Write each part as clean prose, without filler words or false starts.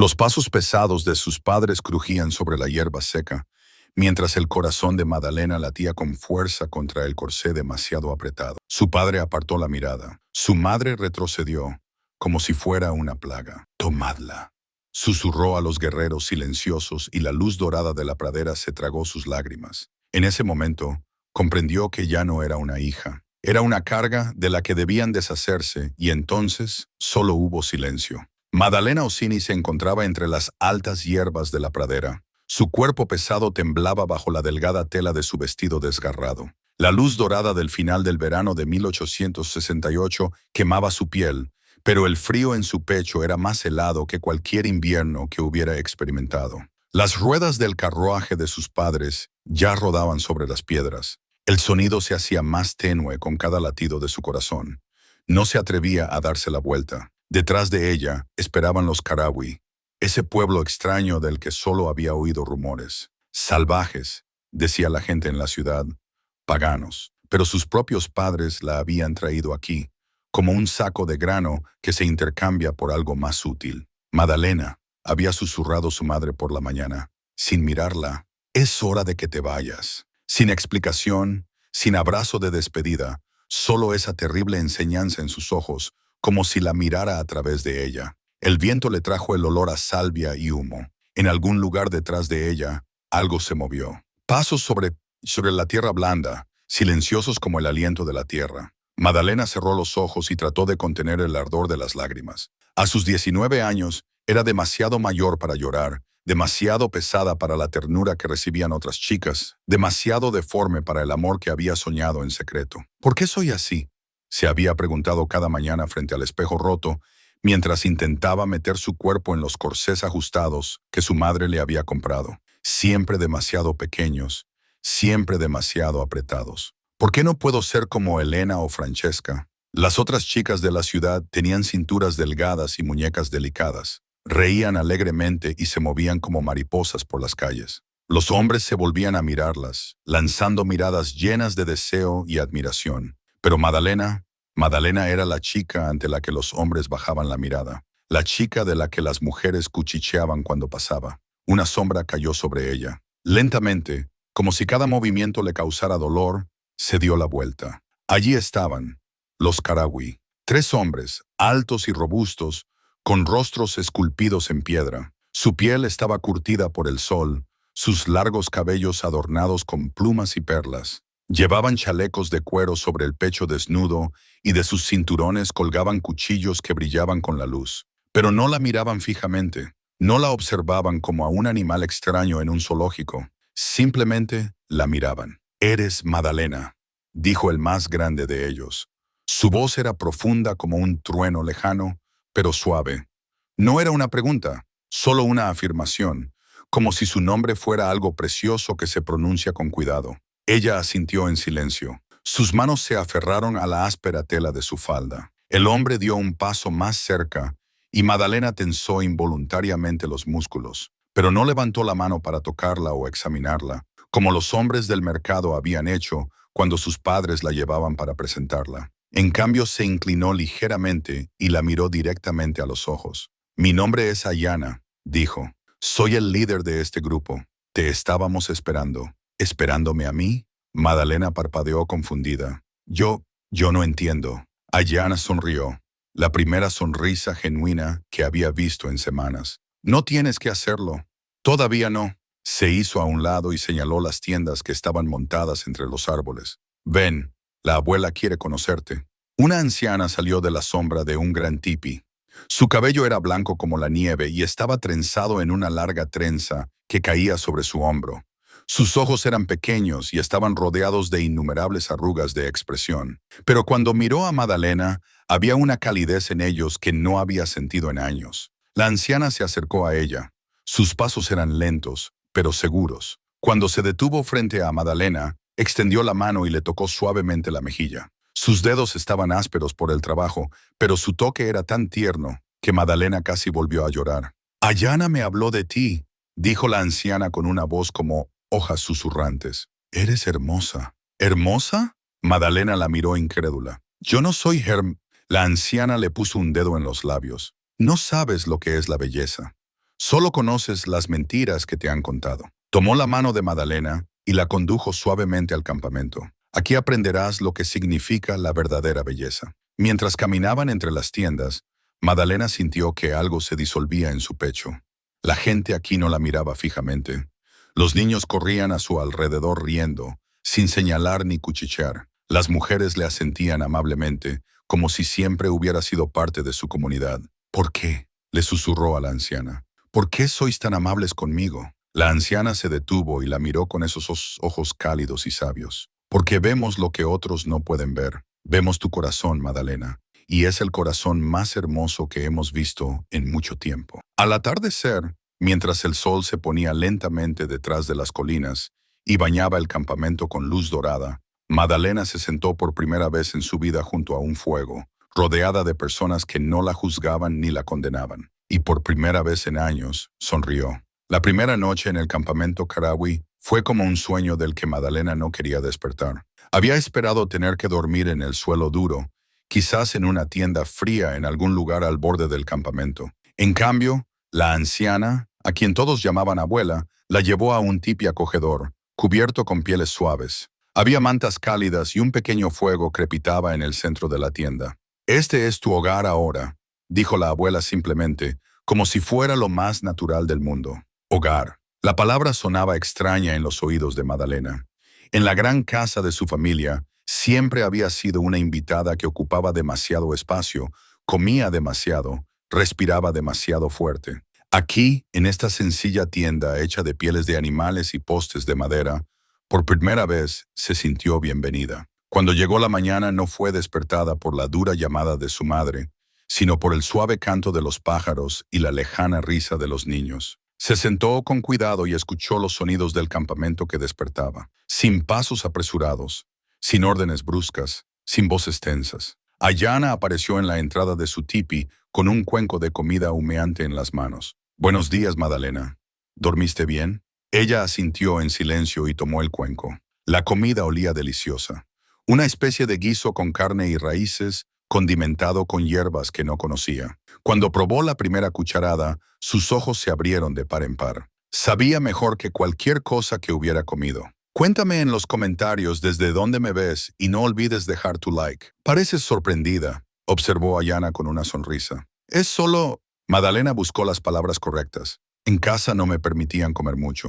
Los pasos pesados de sus padres crujían sobre la hierba seca, mientras el corazón de Madalena latía con fuerza contra el corsé demasiado apretado. Su padre apartó la mirada. Su madre retrocedió, como si fuera una plaga. «Tomadla», susurró a los guerreros silenciosos y la luz dorada de la pradera se tragó sus lágrimas. En ese momento, comprendió que ya no era una hija. Era una carga de la que debían deshacerse y entonces solo hubo silencio. Madalena Ossini se encontraba entre las altas hierbas de la pradera. Su cuerpo pesado temblaba bajo la delgada tela de su vestido desgarrado. La luz dorada del final del verano de 1868 quemaba su piel, pero el frío en su pecho era más helado que cualquier invierno que hubiera experimentado. Las ruedas del carruaje de sus padres ya rodaban sobre las piedras. El sonido se hacía más tenue con cada latido de su corazón. No se atrevía a darse la vuelta. Detrás de ella esperaban los Carawi, ese pueblo extraño del que solo había oído rumores. Salvajes, decía la gente en la ciudad, paganos. Pero sus propios padres la habían traído aquí, como un saco de grano que se intercambia por algo más útil. «Madalena», había susurrado su madre por la mañana, sin mirarla, «es hora de que te vayas». Sin explicación, sin abrazo de despedida, solo esa terrible enseñanza en sus ojos, como si la mirara a través de ella. El viento le trajo el olor a salvia y humo. En algún lugar detrás de ella, algo se movió. Pasos sobre la tierra blanda, silenciosos como el aliento de la tierra. Madalena cerró los ojos y trató de contener el ardor de las lágrimas. A sus 19 años, era demasiado mayor para llorar, demasiado pesada para la ternura que recibían otras chicas, demasiado deforme para el amor que había soñado en secreto. ¿Por qué soy así?, se había preguntado cada mañana frente al espejo roto, mientras intentaba meter su cuerpo en los corsés ajustados que su madre le había comprado. Siempre demasiado pequeños, siempre demasiado apretados. ¿Por qué no puedo ser como Elena o Francesca? Las otras chicas de la ciudad tenían cinturas delgadas y muñecas delicadas. Reían alegremente y se movían como mariposas por las calles. Los hombres se volvían a mirarlas, lanzando miradas llenas de deseo y admiración. Pero Madalena era la chica ante la que los hombres bajaban la mirada, la chica de la que las mujeres cuchicheaban cuando pasaba. Una sombra cayó sobre ella. Lentamente, como si cada movimiento le causara dolor, se dio la vuelta. Allí estaban, los Carawi, 3 hombres, altos y robustos, con rostros esculpidos en piedra. Su piel estaba curtida por el sol, sus largos cabellos adornados con plumas y perlas. Llevaban chalecos de cuero sobre el pecho desnudo y de sus cinturones colgaban cuchillos que brillaban con la luz. Pero no la miraban fijamente, no la observaban como a un animal extraño en un zoológico. Simplemente la miraban. «Eres Madalena», dijo el más grande de ellos. Su voz era profunda como un trueno lejano, pero suave. No era una pregunta, solo una afirmación, como si su nombre fuera algo precioso que se pronuncia con cuidado. Ella asintió en silencio. Sus manos se aferraron a la áspera tela de su falda. El hombre dio un paso más cerca y Madalena tensó involuntariamente los músculos, pero no levantó la mano para tocarla o examinarla, como los hombres del mercado habían hecho cuando sus padres la llevaban para presentarla. En cambio, se inclinó ligeramente y la miró directamente a los ojos. «Mi nombre es Ayana», dijo. «Soy el líder de este grupo. Te estábamos esperando». «¿Esperándome a mí?», Madalena parpadeó confundida. Yo no entiendo». Ayana sonrió, la primera sonrisa genuina que había visto en semanas. «No tienes que hacerlo». «Todavía no». Se hizo a un lado y señaló las tiendas que estaban montadas entre los árboles. «Ven, la abuela quiere conocerte». Una anciana salió de la sombra de un gran tipi. Su cabello era blanco como la nieve y estaba trenzado en una larga trenza que caía sobre su hombro. Sus ojos eran pequeños y estaban rodeados de innumerables arrugas de expresión. Pero cuando miró a Madalena, había una calidez en ellos que no había sentido en años. La anciana se acercó a ella. Sus pasos eran lentos, pero seguros. Cuando se detuvo frente a Madalena, extendió la mano y le tocó suavemente la mejilla. Sus dedos estaban ásperos por el trabajo, pero su toque era tan tierno que Madalena casi volvió a llorar. «Ayana me habló de ti», dijo la anciana con una voz como hojas susurrantes. «Eres hermosa». «¿Hermosa?», Madalena la miró incrédula. «Yo no soy La anciana le puso un dedo en los labios. «No sabes lo que es la belleza. Solo conoces las mentiras que te han contado. Tomó la mano de Madalena y la condujo suavemente al campamento. Aquí aprenderás lo que significa la verdadera belleza. Mientras caminaban entre las tiendas, Madalena sintió que algo se disolvía en su pecho. La gente aquí no la miraba fijamente. Los niños corrían a su alrededor riendo, sin señalar ni cuchichear. Las mujeres le asentían amablemente, como si siempre hubiera sido parte de su comunidad. ¿Por qué?, le susurró a la anciana. ¿Por qué sois tan amables conmigo? La anciana se detuvo y la miró con esos ojos cálidos y sabios. Porque vemos lo que otros no pueden ver. Vemos tu corazón, Madalena, y es el corazón más hermoso que hemos visto en mucho tiempo. Al atardecer, mientras el sol se ponía lentamente detrás de las colinas y bañaba el campamento con luz dorada, Madalena se sentó por primera vez en su vida junto a un fuego, rodeada de personas que no la juzgaban ni la condenaban. Y por primera vez en años, sonrió. La primera noche en el campamento Karawi fue como un sueño del que Madalena no quería despertar. Había esperado tener que dormir en el suelo duro, quizás en una tienda fría en algún lugar al borde del campamento. En cambio, la anciana, a quien todos llamaban abuela, la llevó a un tipi acogedor, cubierto con pieles suaves. Había mantas cálidas y un pequeño fuego crepitaba en el centro de la tienda. «Este es tu hogar ahora», dijo la abuela simplemente, como si fuera lo más natural del mundo. Hogar. La palabra sonaba extraña en los oídos de Madalena. En la gran casa de su familia, siempre había sido una invitada que ocupaba demasiado espacio, comía demasiado, respiraba demasiado fuerte. Aquí, en esta sencilla tienda hecha de pieles de animales y postes de madera, por primera vez se sintió bienvenida. Cuando llegó la mañana no fue despertada por la dura llamada de su madre, sino por el suave canto de los pájaros y la lejana risa de los niños. Se sentó con cuidado y escuchó los sonidos del campamento que despertaba, sin pasos apresurados, sin órdenes bruscas, sin voces tensas. Ayana apareció en la entrada de su tipi con un cuenco de comida humeante en las manos. «Buenos días, Madalena. ¿Dormiste bien?» Ella asintió en silencio y tomó el cuenco. La comida olía deliciosa. Una especie de guiso con carne y raíces, condimentado con hierbas que no conocía. Cuando probó la primera cucharada, sus ojos se abrieron de par en par. Sabía mejor que cualquier cosa que hubiera comido. Cuéntame en los comentarios desde dónde me ves y no olvides dejar tu like. Pareces sorprendida, observó Ayana con una sonrisa. Es solo... Madalena buscó las palabras correctas. En casa no me permitían comer mucho.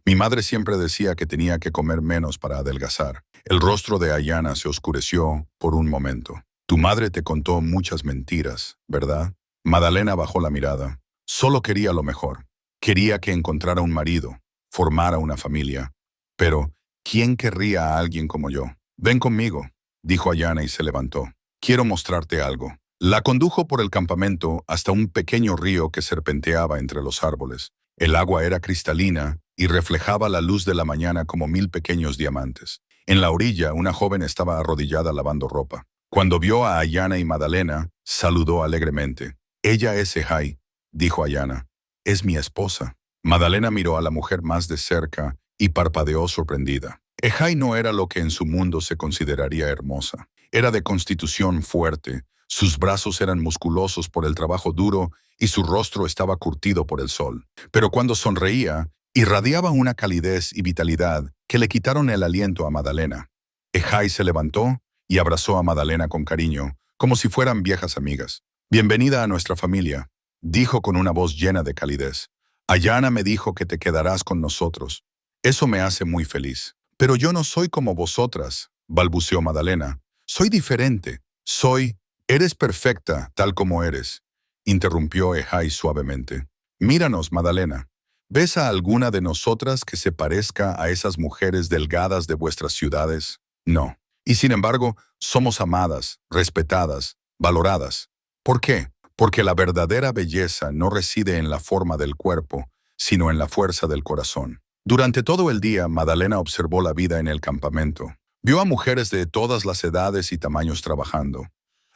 Mi madre siempre decía que tenía que comer menos para adelgazar. El rostro de Ayana se oscureció por un momento. Tu madre te contó muchas mentiras, ¿verdad? Madalena bajó la mirada. Solo quería lo mejor. Quería que encontrara un marido, formara una familia. Pero, ¿quién querría a alguien como yo? Ven conmigo, dijo Ayana y se levantó. Quiero mostrarte algo. La condujo por el campamento hasta un pequeño río que serpenteaba entre los árboles. El agua era cristalina y reflejaba la luz de la mañana como 1000 pequeños diamantes. En la orilla, una joven estaba arrodillada lavando ropa. Cuando vio a Ayana y Madalena, saludó alegremente. «Ella es Ehai», dijo Ayana. «Es mi esposa». Madalena miró a la mujer más de cerca y parpadeó sorprendida. Ehai no era lo que en su mundo se consideraría hermosa. Era de constitución fuerte, sus brazos eran musculosos por el trabajo duro y su rostro estaba curtido por el sol. Pero cuando sonreía, irradiaba una calidez y vitalidad que le quitaron el aliento a Madalena. Ehai se levantó y abrazó a Madalena con cariño, como si fueran viejas amigas. «Bienvenida a nuestra familia», dijo con una voz llena de calidez. «Ayana me dijo que te quedarás con nosotros. Eso me hace muy feliz». «Pero yo no soy como vosotras», balbuceó Madalena. «Soy diferente. Eres perfecta, tal como eres», interrumpió Ehai suavemente. «Míranos, Madalena. ¿Ves a alguna de nosotras que se parezca a esas mujeres delgadas de vuestras ciudades? No. Y sin embargo, somos amadas, respetadas, valoradas. ¿Por qué? Porque la verdadera belleza no reside en la forma del cuerpo, sino en la fuerza del corazón». Durante todo el día, Madalena observó la vida en el campamento. Vio a mujeres de todas las edades y tamaños trabajando.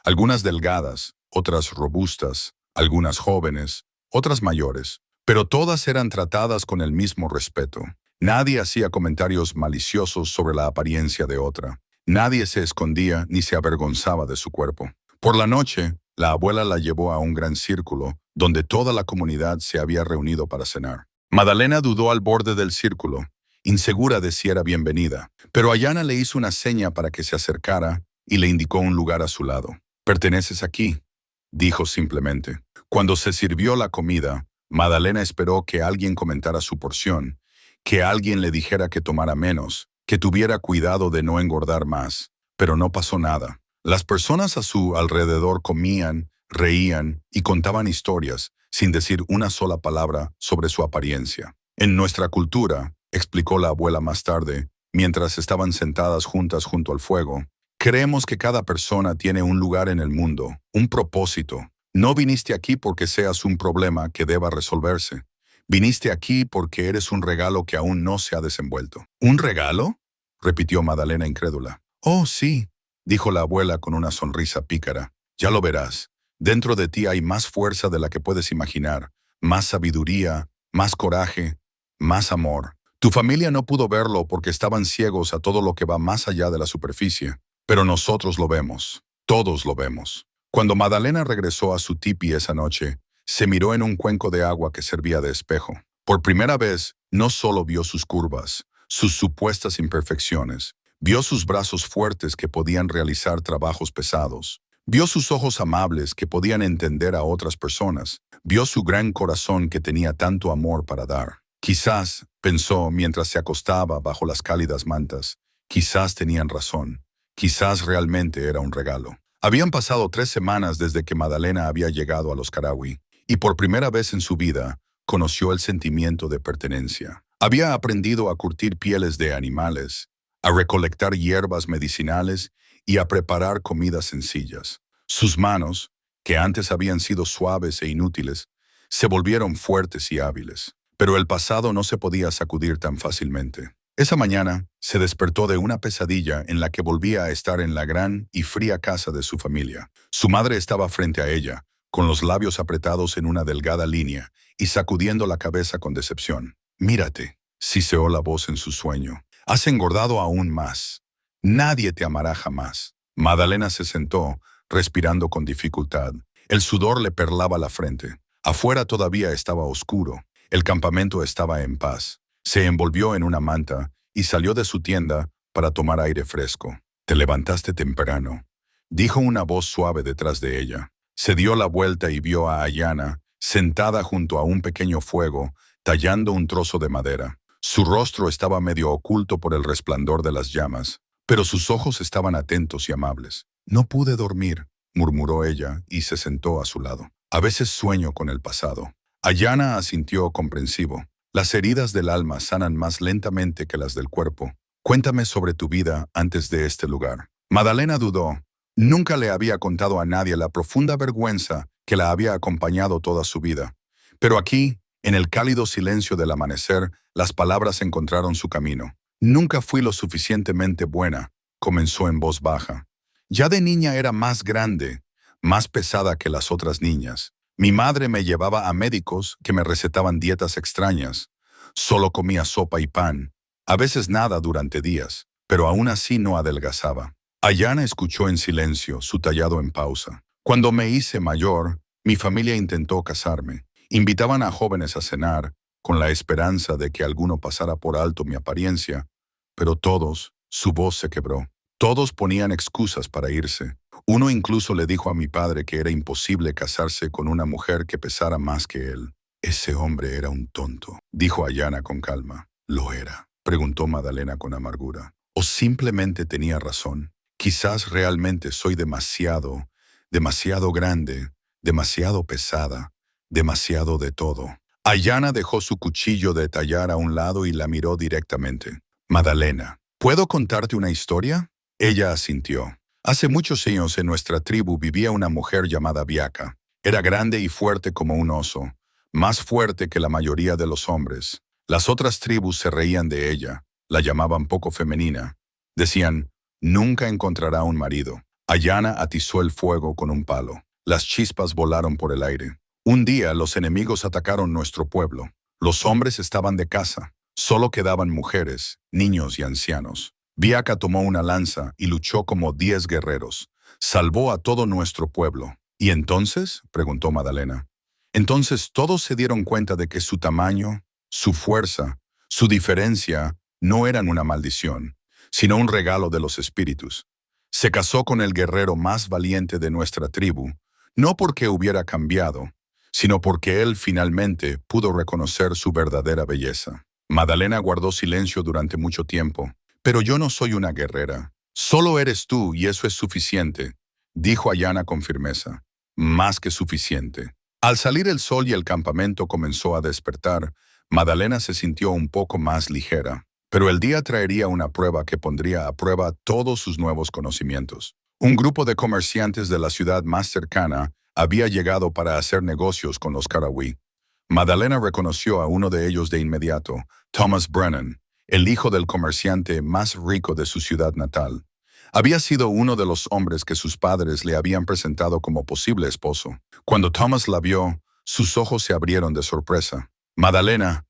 Algunas delgadas, otras robustas, algunas jóvenes, otras mayores. Pero todas eran tratadas con el mismo respeto. Nadie hacía comentarios maliciosos sobre la apariencia de otra. Nadie se escondía ni se avergonzaba de su cuerpo. Por la noche, La abuela la llevó a un gran círculo, donde toda la comunidad se había reunido para cenar. Madalena dudó al borde del círculo, insegura de si era bienvenida, pero Ayana le hizo una seña para que se acercara y le indicó un lugar a su lado. «Perteneces aquí», dijo simplemente. Cuando se sirvió la comida, Madalena esperó que alguien comentara su porción, que alguien le dijera que tomara menos, que tuviera cuidado de no engordar más, pero no pasó nada. Las personas a su alrededor comían, reían y contaban historias, sin decir una sola palabra sobre su apariencia. En nuestra cultura, explicó la abuela más tarde, mientras estaban sentadas juntas junto al fuego, creemos que cada persona tiene un lugar en el mundo, un propósito. No viniste aquí porque seas un problema que deba resolverse. Viniste aquí porque eres un regalo que aún no se ha desenvuelto. ¿Un regalo?, repitió Madalena incrédula. «Oh, sí», dijo la abuela con una sonrisa pícara. «Ya lo verás. Dentro de ti hay más fuerza de la que puedes imaginar, más sabiduría, más coraje, más amor. Tu familia no pudo verlo porque estaban ciegos a todo lo que va más allá de la superficie, pero nosotros lo vemos. Todos lo vemos». Cuando Madalena regresó a su tipi esa noche, se miró en un cuenco de agua que servía de espejo. Por primera vez, no solo vio sus curvas, sus supuestas imperfecciones, vio sus brazos fuertes que podían realizar trabajos pesados, vio sus ojos amables que podían entender a otras personas, vio su gran corazón que tenía tanto amor para dar. Quizás, pensó mientras se acostaba bajo las cálidas mantas, quizás tenían razón, quizás realmente era un regalo. Habían pasado 3 semanas desde que Madalena había llegado a los Carawi, y por primera vez en su vida conoció el sentimiento de pertenencia. Había aprendido a curtir pieles de animales, a recolectar hierbas medicinales y a preparar comidas sencillas. Sus manos, que antes habían sido suaves e inútiles, se volvieron fuertes y hábiles. Pero el pasado no se podía sacudir tan fácilmente. Esa mañana se despertó de una pesadilla en la que volvía a estar en la gran y fría casa de su familia. Su madre estaba frente a ella, con los labios apretados en una delgada línea y sacudiendo la cabeza con decepción. «Mírate», siseó la voz en su sueño. «Has engordado aún más. Nadie te amará jamás». Madalena se sentó, respirando con dificultad. El sudor le perlaba la frente. Afuera todavía estaba oscuro. El campamento estaba en paz. Se envolvió en una manta y salió de su tienda para tomar aire fresco. «Te levantaste temprano», dijo una voz suave detrás de ella. Se dio la vuelta y vio a Ayana, sentada junto a un pequeño fuego, tallando un trozo de madera. Su rostro estaba medio oculto por el resplandor de las llamas, pero sus ojos estaban atentos y amables. «No pude dormir», murmuró ella y se sentó a su lado. «A veces sueño con el pasado». Ayana asintió comprensivo. «Las heridas del alma sanan más lentamente que las del cuerpo. Cuéntame sobre tu vida antes de este lugar». Madalena dudó. Nunca le había contado a nadie la profunda vergüenza que la había acompañado toda su vida. Pero aquí, en el cálido silencio del amanecer, las palabras encontraron su camino. «Nunca fui lo suficientemente buena», comenzó en voz baja. «Ya de niña era más grande, más pesada que las otras niñas. Mi madre me llevaba a médicos que me recetaban dietas extrañas. Solo comía sopa y pan, a veces nada durante días, pero aún así no adelgazaba». Ayana escuchó en silencio, su tallado en pausa. «Cuando me hice mayor, mi familia intentó casarme. Invitaban a jóvenes a cenar, con la esperanza de que alguno pasara por alto mi apariencia, pero todos, su voz se quebró. Todos ponían excusas para irse. Uno incluso le dijo a mi padre que era imposible casarse con una mujer que pesara más que él. Ese hombre era un tonto», dijo Ayana con calma. «¿Lo era?», preguntó Madalena con amargura. «¿O simplemente tenía razón? Quizás realmente soy demasiado grande, demasiado pesada, demasiado de todo». Ayana dejó su cuchillo de tallar a un lado y la miró directamente. «Madalena, ¿puedo contarte una historia?». Ella asintió. «Hace muchos años en nuestra tribu vivía una mujer llamada Biaka. Era grande y fuerte como un oso, más fuerte que la mayoría de los hombres. Las otras tribus se reían de ella, la llamaban poco femenina. Decían, nunca encontrará un marido». Ayana atizó el fuego con un palo. Las chispas volaron por el aire. «Un día los enemigos atacaron nuestro pueblo. Los hombres estaban de caza. Solo quedaban mujeres, niños y ancianos. Biaka tomó una lanza y luchó como 10 guerreros. Salvó a todo nuestro pueblo. ¿Y entonces?, preguntó Madalena. Entonces todos se dieron cuenta de que su tamaño, su fuerza, su diferencia no eran una maldición, sino un regalo de los espíritus. Se casó con el guerrero más valiente de nuestra tribu, no porque hubiera cambiado, sino porque él finalmente pudo reconocer su verdadera belleza. Madalena guardó silencio durante mucho tiempo. Pero yo no soy una guerrera. Solo eres tú y eso es suficiente, dijo Ayana con firmeza. Más que suficiente. Al salir el sol y el campamento comenzó a despertar, Madalena se sintió un poco más ligera. Pero el día traería una prueba que pondría a prueba todos sus nuevos conocimientos. Un grupo de comerciantes de la ciudad más cercana había llegado para hacer negocios con los Karawi. Madalena reconoció a uno de ellos de inmediato, Thomas Brennan, el hijo del comerciante más rico de su ciudad natal. Había sido uno de los hombres que sus padres le habían presentado como posible esposo. Cuando Thomas la vio, sus ojos se abrieron de sorpresa. Madalena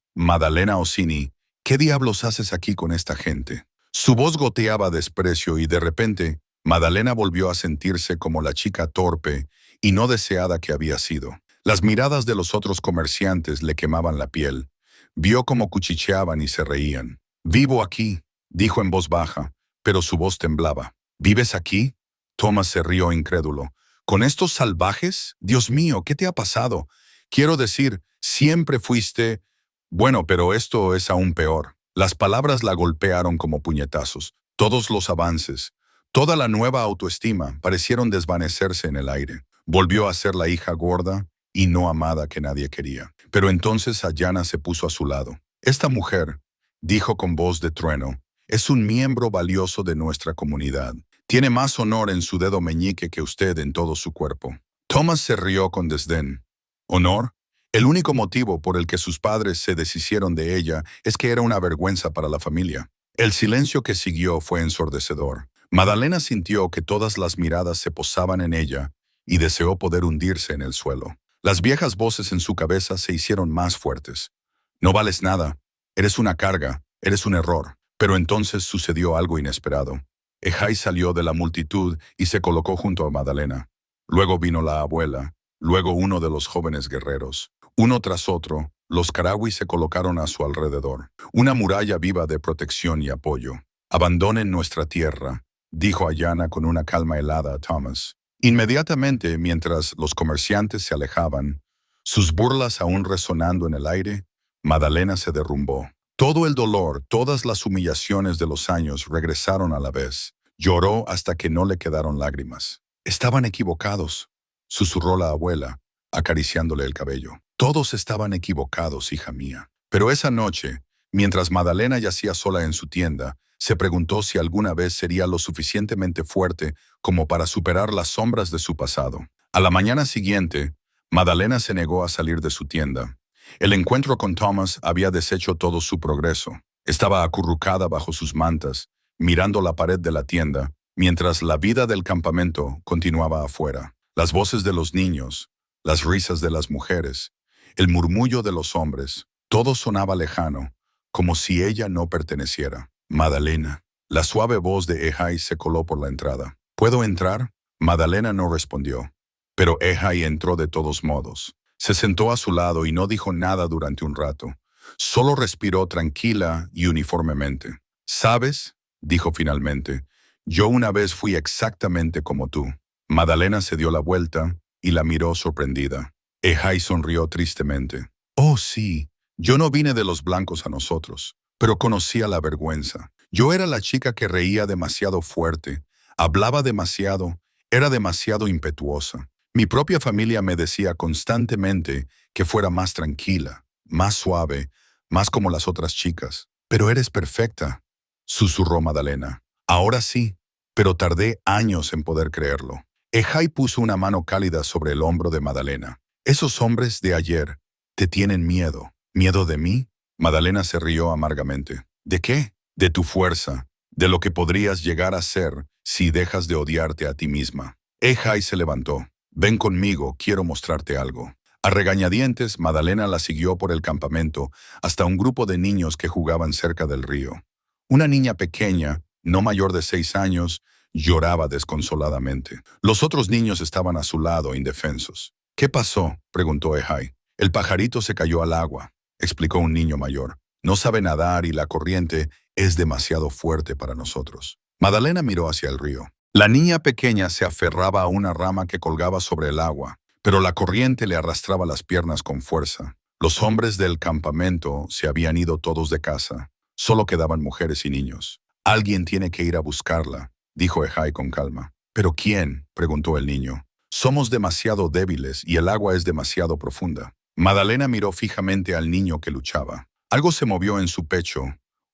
Ossini, ¿qué diablos haces aquí con esta gente? Su voz goteaba desprecio y de repente, Madalena volvió a sentirse como la chica torpe y no deseada que había sido. Las miradas de los otros comerciantes le quemaban la piel. Vio cómo cuchicheaban y se reían. «Vivo aquí», dijo en voz baja, pero su voz temblaba. «¿Vives aquí?» Thomas se rió incrédulo. «¿Con estos salvajes? Dios mío, ¿qué te ha pasado? Quiero decir, siempre fuiste...» «Bueno, pero esto es aún peor». Las palabras la golpearon como puñetazos. Todos los avances, toda la nueva autoestima parecieron desvanecerse en el aire. Volvió a ser la hija gorda y no amada que nadie quería. Pero entonces Ayana se puso a su lado. «Esta mujer», dijo con voz de trueno, «es un miembro valioso de nuestra comunidad. Tiene más honor en su dedo meñique que usted en todo su cuerpo». Thomas se rió con desdén. «¿Honor? El único motivo por el que sus padres se deshicieron de ella es que era una vergüenza para la familia». El silencio que siguió fue ensordecedor. Madalena sintió que todas las miradas se posaban en ella y deseó poder hundirse en el suelo. Las viejas voces en su cabeza se hicieron más fuertes. «No vales nada. Eres una carga. Eres un error». Pero entonces sucedió algo inesperado. Ejai salió de la multitud y se colocó junto a Madalena. Luego vino la abuela, luego uno de los jóvenes guerreros. Uno tras otro, los Karawi se colocaron a su alrededor. Una muralla viva de protección y apoyo. «Abandonen nuestra tierra», dijo Ayana con una calma helada a Thomas. Inmediatamente, mientras los comerciantes se alejaban, sus burlas aún resonando en el aire, Madalena se derrumbó. Todo el dolor, todas las humillaciones de los años regresaron a la vez. Lloró hasta que no le quedaron lágrimas. «Estaban equivocados», susurró la abuela, acariciándole el cabello. «Todos estaban equivocados, hija mía». Pero esa noche, mientras Madalena yacía sola en su tienda, se preguntó si alguna vez sería lo suficientemente fuerte como para superar las sombras de su pasado. A la mañana siguiente, Madalena se negó a salir de su tienda. El encuentro con Thomas había deshecho todo su progreso. Estaba acurrucada bajo sus mantas, mirando la pared de la tienda, mientras la vida del campamento continuaba afuera. Las voces de los niños, las risas de las mujeres, el murmullo de los hombres, todo sonaba lejano, como si ella no perteneciera. «Madalena». La suave voz de Ejai se coló por la entrada. «¿Puedo entrar?» Madalena no respondió, pero Ejai entró de todos modos. Se sentó a su lado y no dijo nada durante un rato. Solo respiró tranquila y uniformemente. «¿Sabes?», dijo finalmente, «yo una vez fui exactamente como tú». Madalena se dio la vuelta y la miró sorprendida. Ejai sonrió tristemente. «Oh, sí, yo no vine de los blancos a nosotros, pero conocía la vergüenza. Yo era la chica que reía demasiado fuerte, hablaba demasiado, era demasiado impetuosa. Mi propia familia me decía constantemente que fuera más tranquila, más suave, más como las otras chicas. Pero eres perfecta», susurró Madalena. «Ahora sí, pero tardé años en poder creerlo». Ejai puso una mano cálida sobre el hombro de Madalena. «Esos hombres de ayer te tienen miedo». «¿Miedo de mí?» Madalena se rió amargamente. «¿De qué?» «De tu fuerza, de lo que podrías llegar a ser si dejas de odiarte a ti misma». Ejai se levantó. «Ven conmigo, quiero mostrarte algo». A regañadientes, Madalena la siguió por el campamento hasta un grupo de niños que jugaban cerca del río. Una niña pequeña, no mayor de 6 años, Lloraba desconsoladamente. Los otros niños estaban a su lado, indefensos. ¿Qué pasó?, preguntó Ehai. El pajarito se cayó al agua, explicó un niño mayor. No sabe nadar y la corriente es demasiado fuerte para nosotros. Madalena miró hacia el río. La niña pequeña se aferraba a una rama que colgaba sobre el agua, pero la corriente le arrastraba las piernas con fuerza. Los hombres del campamento se habían ido todos de casa. Solo quedaban mujeres y niños. Alguien tiene que ir a buscarla, dijo Ehai con calma. ¿Pero quién?, preguntó el niño. Somos demasiado débiles y el agua es demasiado profunda. Madalena miró fijamente al niño que luchaba. Algo se movió en su pecho,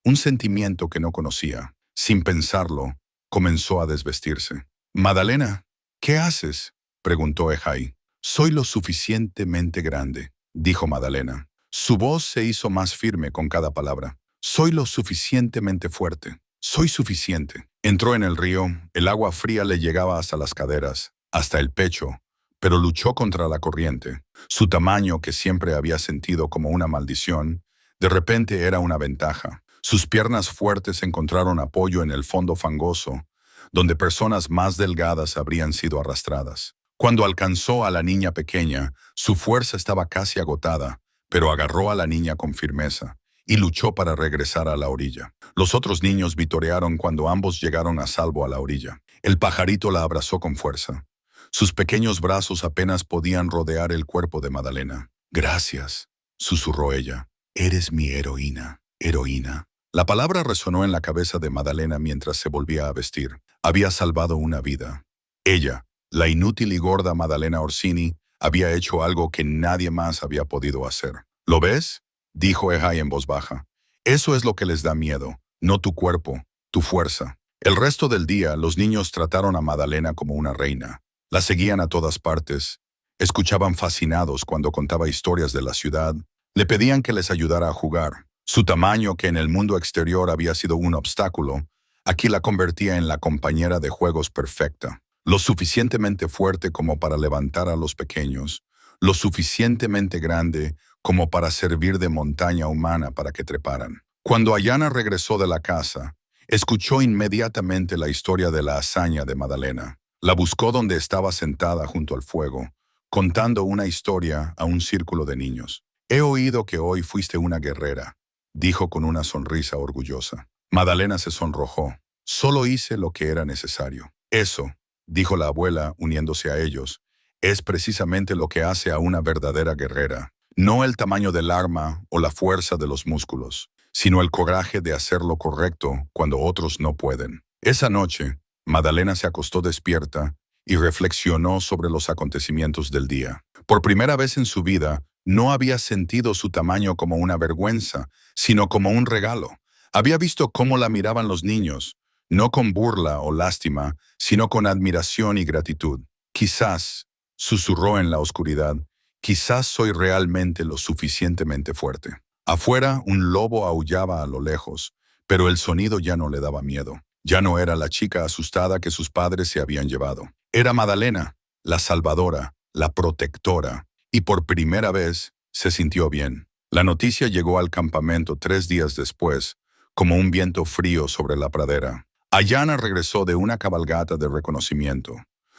un sentimiento que no conocía. Sin pensarlo, comenzó a desvestirse. «Madalena, ¿qué haces?», preguntó Ehai. «Soy lo suficientemente grande», dijo Madalena. Su voz se hizo más firme con cada palabra. «Soy lo suficientemente fuerte. Soy suficiente». Entró en el río, el agua fría le llegaba hasta las caderas, hasta el pecho, pero luchó contra la corriente. Su tamaño, que siempre había sentido como una maldición, de repente era una ventaja. Sus piernas fuertes encontraron apoyo en el fondo fangoso, donde personas más delgadas habrían sido arrastradas. Cuando alcanzó a la niña pequeña, su fuerza estaba casi agotada, pero agarró a la niña con firmeza y luchó para regresar a la orilla. Los otros niños vitorearon cuando ambos llegaron a salvo a la orilla. El pajarito la abrazó con fuerza. Sus pequeños brazos apenas podían rodear el cuerpo de Madalena. «Gracias», susurró ella. «Eres mi heroína, heroína». La palabra resonó en la cabeza de Madalena mientras se volvía a vestir. Había salvado una vida. Ella, la inútil y gorda Madalena Orsini, había hecho algo que nadie más había podido hacer. «¿Lo ves?», dijo Ehai en voz baja. «Eso es lo que les da miedo, no tu cuerpo, tu fuerza». El resto del día, los niños trataron a Madalena como una reina. La seguían a todas partes, escuchaban fascinados cuando contaba historias de la ciudad, le pedían que les ayudara a jugar. Su tamaño, que en el mundo exterior había sido un obstáculo, aquí la convertía en la compañera de juegos perfecta. Lo suficientemente fuerte como para levantar a los pequeños, lo suficientemente grande como para servir de montaña humana para que treparan. Cuando Ayana regresó de la casa, escuchó inmediatamente la historia de la hazaña de Madalena. La buscó donde estaba sentada junto al fuego, contando una historia a un círculo de niños. «He oído que hoy fuiste una guerrera», dijo con una sonrisa orgullosa. Madalena se sonrojó. «Solo hice lo que era necesario». «Eso», dijo la abuela, uniéndose a ellos, «es precisamente lo que hace a una verdadera guerrera. No el tamaño del arma o la fuerza de los músculos, sino el coraje de hacer lo correcto cuando otros no pueden». Esa noche, Madalena se acostó despierta y reflexionó sobre los acontecimientos del día. Por primera vez en su vida, no había sentido su tamaño como una vergüenza, sino como un regalo. Había visto cómo la miraban los niños, no con burla o lástima, sino con admiración y gratitud. «Quizás», susurró en la oscuridad, «quizás soy realmente lo suficientemente fuerte». Afuera, un lobo aullaba a lo lejos, pero el sonido ya no le daba miedo. Ya no era la chica asustada que sus padres se habían llevado. Era Madalena, la salvadora, la protectora, y por primera vez se sintió bien. La noticia llegó al campamento 3 días después, como un viento frío sobre la pradera. Ayana regresó de una cabalgata de reconocimiento.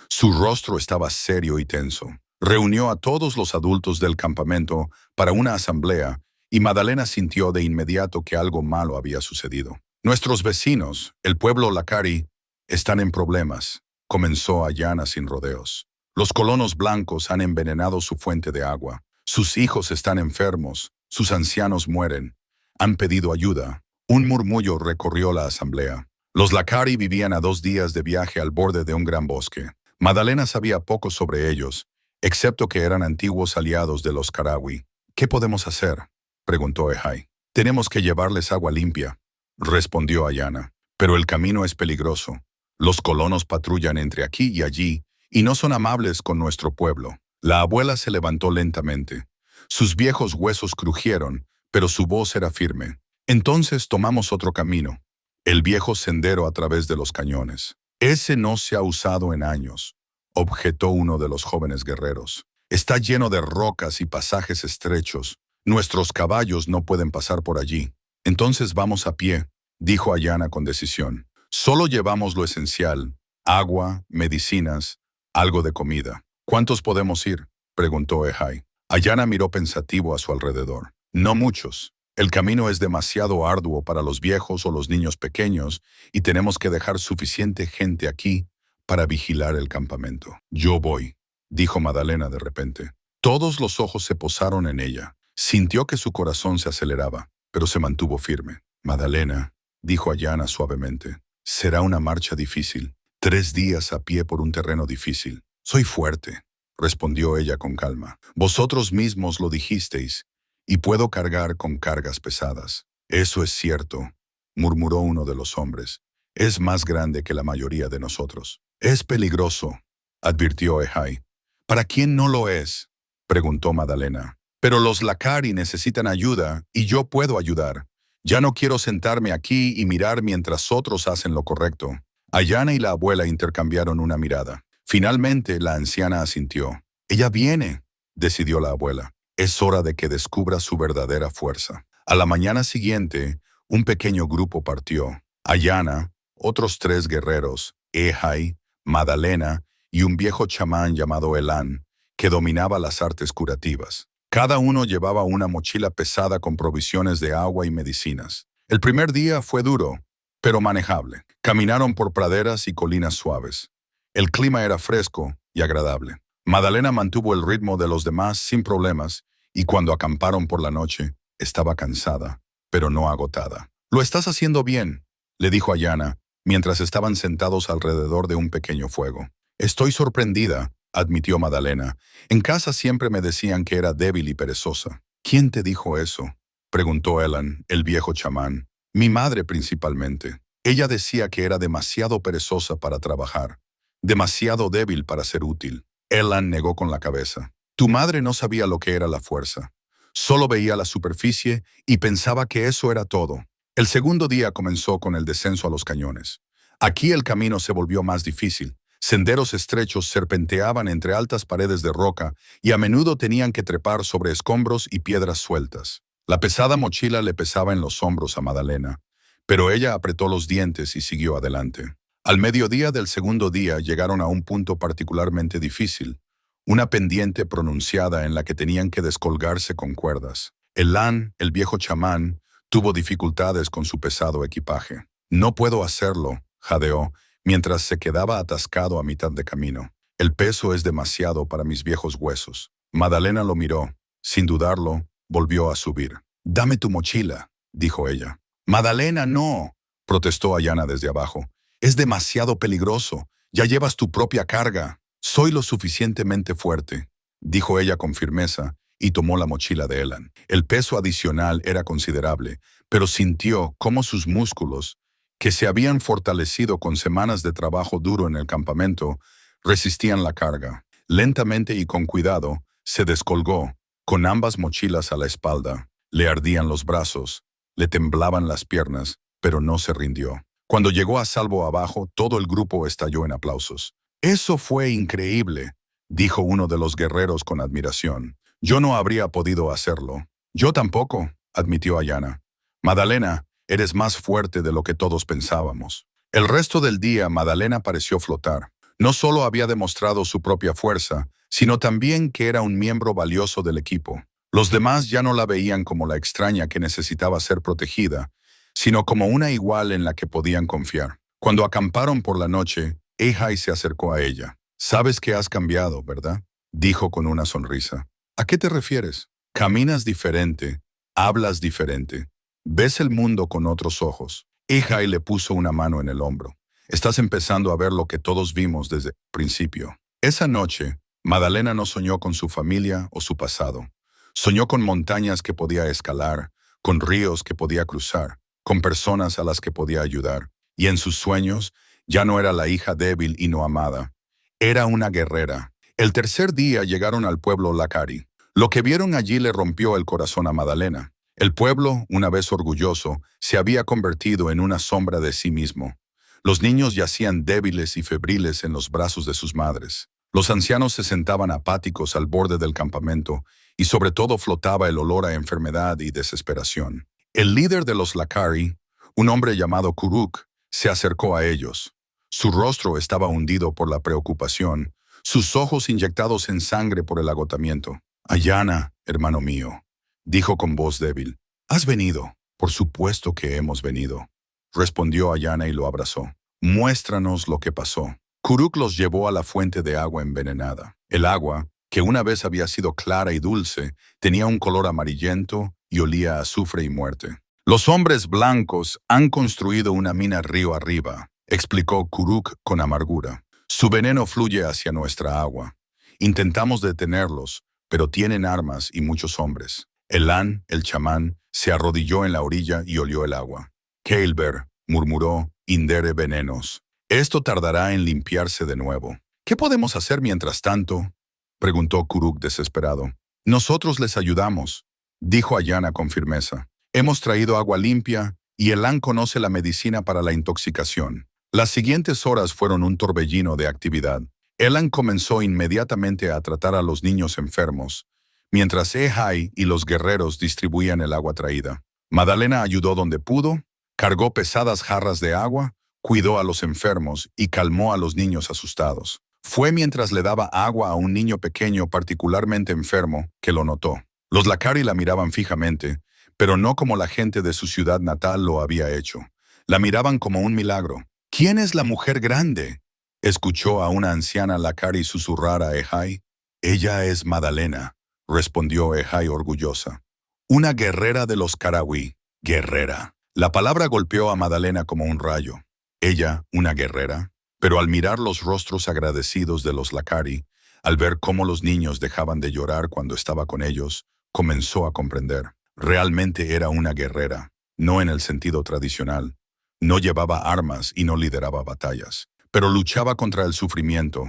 Su rostro estaba serio y tenso. Reunió a todos los adultos del campamento para una asamblea y Madalena sintió de inmediato que algo malo había sucedido. «Nuestros vecinos, el pueblo Lacari, están en problemas», comenzó Ayana sin rodeos. «Los colonos blancos han envenenado su fuente de agua. Sus hijos están enfermos, sus ancianos mueren. Han pedido ayuda». Un murmullo recorrió la asamblea. Los Lacari vivían a 2 días de viaje al borde de un gran bosque. Madalena sabía poco sobre ellos, excepto que eran antiguos aliados de los Karawi. «¿Qué podemos hacer?», preguntó Ehai. «Tenemos que llevarles agua limpia», respondió Ayana. «Pero el camino es peligroso. Los colonos patrullan entre aquí y allí y no son amables con nuestro pueblo». La abuela se levantó lentamente. Sus viejos huesos crujieron, pero su voz era firme. «Entonces tomamos otro camino, el viejo sendero a través de los cañones». «Ese no se ha usado en años», objetó uno de los jóvenes guerreros. «Está lleno de rocas y pasajes estrechos. Nuestros caballos no pueden pasar por allí». «Entonces vamos a pie», dijo Ayana con decisión. «Solo llevamos lo esencial, agua, medicinas, algo de comida. ¿Cuántos podemos ir?, preguntó Ehai. Ayana miró pensativo a su alrededor. No muchos. El camino es demasiado arduo para los viejos o los niños pequeños y tenemos que dejar suficiente gente aquí para vigilar el campamento. Yo voy, dijo Madalena de repente. Todos los ojos se posaron en ella. Sintió que su corazón se aceleraba, pero se mantuvo firme. Madalena, dijo Ayana suavemente, será una marcha difícil. 3 días a pie por un terreno difícil. Soy fuerte, respondió ella con calma. Vosotros mismos lo dijisteis, y puedo cargar con cargas pesadas. Eso es cierto, murmuró uno de los hombres. Es más grande que la mayoría de nosotros. Es peligroso, advirtió Ehai. ¿Para quién no lo es?, preguntó Madalena. Pero los Lakari necesitan ayuda y yo puedo ayudar. Ya no quiero sentarme aquí y mirar mientras otros hacen lo correcto. Ayana y la abuela intercambiaron una mirada. Finalmente, la anciana asintió. Ella viene, decidió la abuela. Es hora de que descubra su verdadera fuerza. A la mañana siguiente, un pequeño grupo partió. Ayana, otros 3 guerreros, Ehai, Madalena y un viejo chamán llamado Elan, que dominaba las artes curativas. Cada uno llevaba una mochila pesada con provisiones de agua y medicinas. El primer día fue duro, pero manejable. Caminaron por praderas y colinas suaves. El clima era fresco y agradable. Madalena mantuvo el ritmo de los demás sin problemas y cuando acamparon por la noche, estaba cansada, pero no agotada. «Lo estás haciendo bien», le dijo Ayana, mientras estaban sentados alrededor de un pequeño fuego. «Estoy sorprendida», admitió Madalena. «En casa siempre me decían que era débil y perezosa». «¿Quién te dijo eso?», preguntó Elan, el viejo chamán. «Mi madre principalmente. Ella decía que era demasiado perezosa para trabajar, demasiado débil para ser útil». Elan negó con la cabeza. «Tu madre no sabía lo que era la fuerza. Solo veía la superficie y pensaba que eso era todo». El segundo día comenzó con el descenso a los cañones. Aquí el camino se volvió más difícil. Senderos estrechos serpenteaban entre altas paredes de roca y a menudo tenían que trepar sobre escombros y piedras sueltas. La pesada mochila le pesaba en los hombros a Madalena, pero ella apretó los dientes y siguió adelante. Al mediodía del segundo día llegaron a un punto particularmente difícil, una pendiente pronunciada en la que tenían que descolgarse con cuerdas. Elan, el viejo chamán, tuvo dificultades con su pesado equipaje. «No puedo hacerlo», jadeó, mientras se quedaba atascado a mitad de camino. «El peso es demasiado para mis viejos huesos». Madalena lo miró. Sin dudarlo, volvió a subir. «Dame tu mochila», dijo ella. «Madalena, no», protestó Ayana desde abajo. «Es demasiado peligroso. Ya llevas tu propia carga». «Soy lo suficientemente fuerte», dijo ella con firmeza, y tomó la mochila de Elan. El peso adicional era considerable, pero sintió cómo sus músculos, que se habían fortalecido con semanas de trabajo duro en el campamento, resistían la carga. Lentamente y con cuidado, se descolgó, con ambas mochilas a la espalda. Le ardían los brazos, le temblaban las piernas, pero no se rindió. Cuando llegó a salvo abajo, todo el grupo estalló en aplausos. «Eso fue increíble», dijo uno de los guerreros con admiración. «Yo no habría podido hacerlo». «Yo tampoco», admitió Ayana. «Madalena, eres más fuerte de lo que todos pensábamos». El resto del día, Madalena pareció flotar. No solo había demostrado su propia fuerza, sino también que era un miembro valioso del equipo. Los demás ya no la veían como la extraña que necesitaba ser protegida, sino como una igual en la que podían confiar. Cuando acamparon por la noche, Ehai se acercó a ella. «Sabes que has cambiado, ¿verdad?», dijo con una sonrisa. «¿A qué te refieres?» «Caminas diferente, hablas diferente, ves el mundo con otros ojos». Ehai le puso una mano en el hombro. «Estás empezando a ver lo que todos vimos desde el principio». Esa noche, Madalena no soñó con su familia o su pasado. Soñó con montañas que podía escalar, con ríos que podía cruzar, con personas a las que podía ayudar. Y en sus sueños, ya no era la hija débil y no amada. Era una guerrera. El tercer día llegaron al pueblo Lakari. Lo que vieron allí le rompió el corazón a Madalena. El pueblo, una vez orgulloso, se había convertido en una sombra de sí mismo. Los niños yacían débiles y febriles en los brazos de sus madres. Los ancianos se sentaban apáticos al borde del campamento y sobre todo flotaba el olor a enfermedad y desesperación. El líder de los Lakari, un hombre llamado Kuruk, se acercó a ellos. Su rostro estaba hundido por la preocupación, sus ojos inyectados en sangre por el agotamiento. Ayana, hermano mío, dijo con voz débil. ¿Has venido? Por supuesto que hemos venido, respondió Ayana y lo abrazó. Muéstranos lo que pasó. Kuruk los llevó a la fuente de agua envenenada. El agua, que una vez había sido clara y dulce, tenía un color amarillento y olía a azufre y muerte. Los hombres blancos han construido una mina río arriba, explicó Kuruk con amargura. Su veneno fluye hacia nuestra agua. Intentamos detenerlos, pero tienen armas y muchos hombres. Elan, el chamán, se arrodilló en la orilla y olió el agua. Keilber, murmuró, indere venenos. Esto tardará en limpiarse de nuevo. ¿Qué podemos hacer mientras tanto? Preguntó Kuruk desesperado. Nosotros les ayudamos, dijo Ayana con firmeza. Hemos traído agua limpia y Elan conoce la medicina para la intoxicación. Las siguientes horas fueron un torbellino de actividad. Elan comenzó inmediatamente a tratar a los niños enfermos, mientras Ehai y los guerreros distribuían el agua traída. Madalena ayudó donde pudo, cargó pesadas jarras de agua, cuidó a los enfermos y calmó a los niños asustados. Fue mientras le daba agua a un niño pequeño particularmente enfermo que lo notó. Los Lakari la miraban fijamente, pero no como la gente de su ciudad natal lo había hecho. La miraban como un milagro. ¿Quién es la mujer grande?, escuchó a una anciana Lakari susurrar a Ehai. Ella es Madalena, respondió Ehai orgullosa. Una guerrera de los Karawi. Guerrera. La palabra golpeó a Madalena como un rayo. Ella, una guerrera. Pero al mirar los rostros agradecidos de los Lakari, al ver cómo los niños dejaban de llorar cuando estaba con ellos, comenzó a comprender. Realmente era una guerrera, no en el sentido tradicional. No llevaba armas y no lideraba batallas, pero luchaba contra el sufrimiento,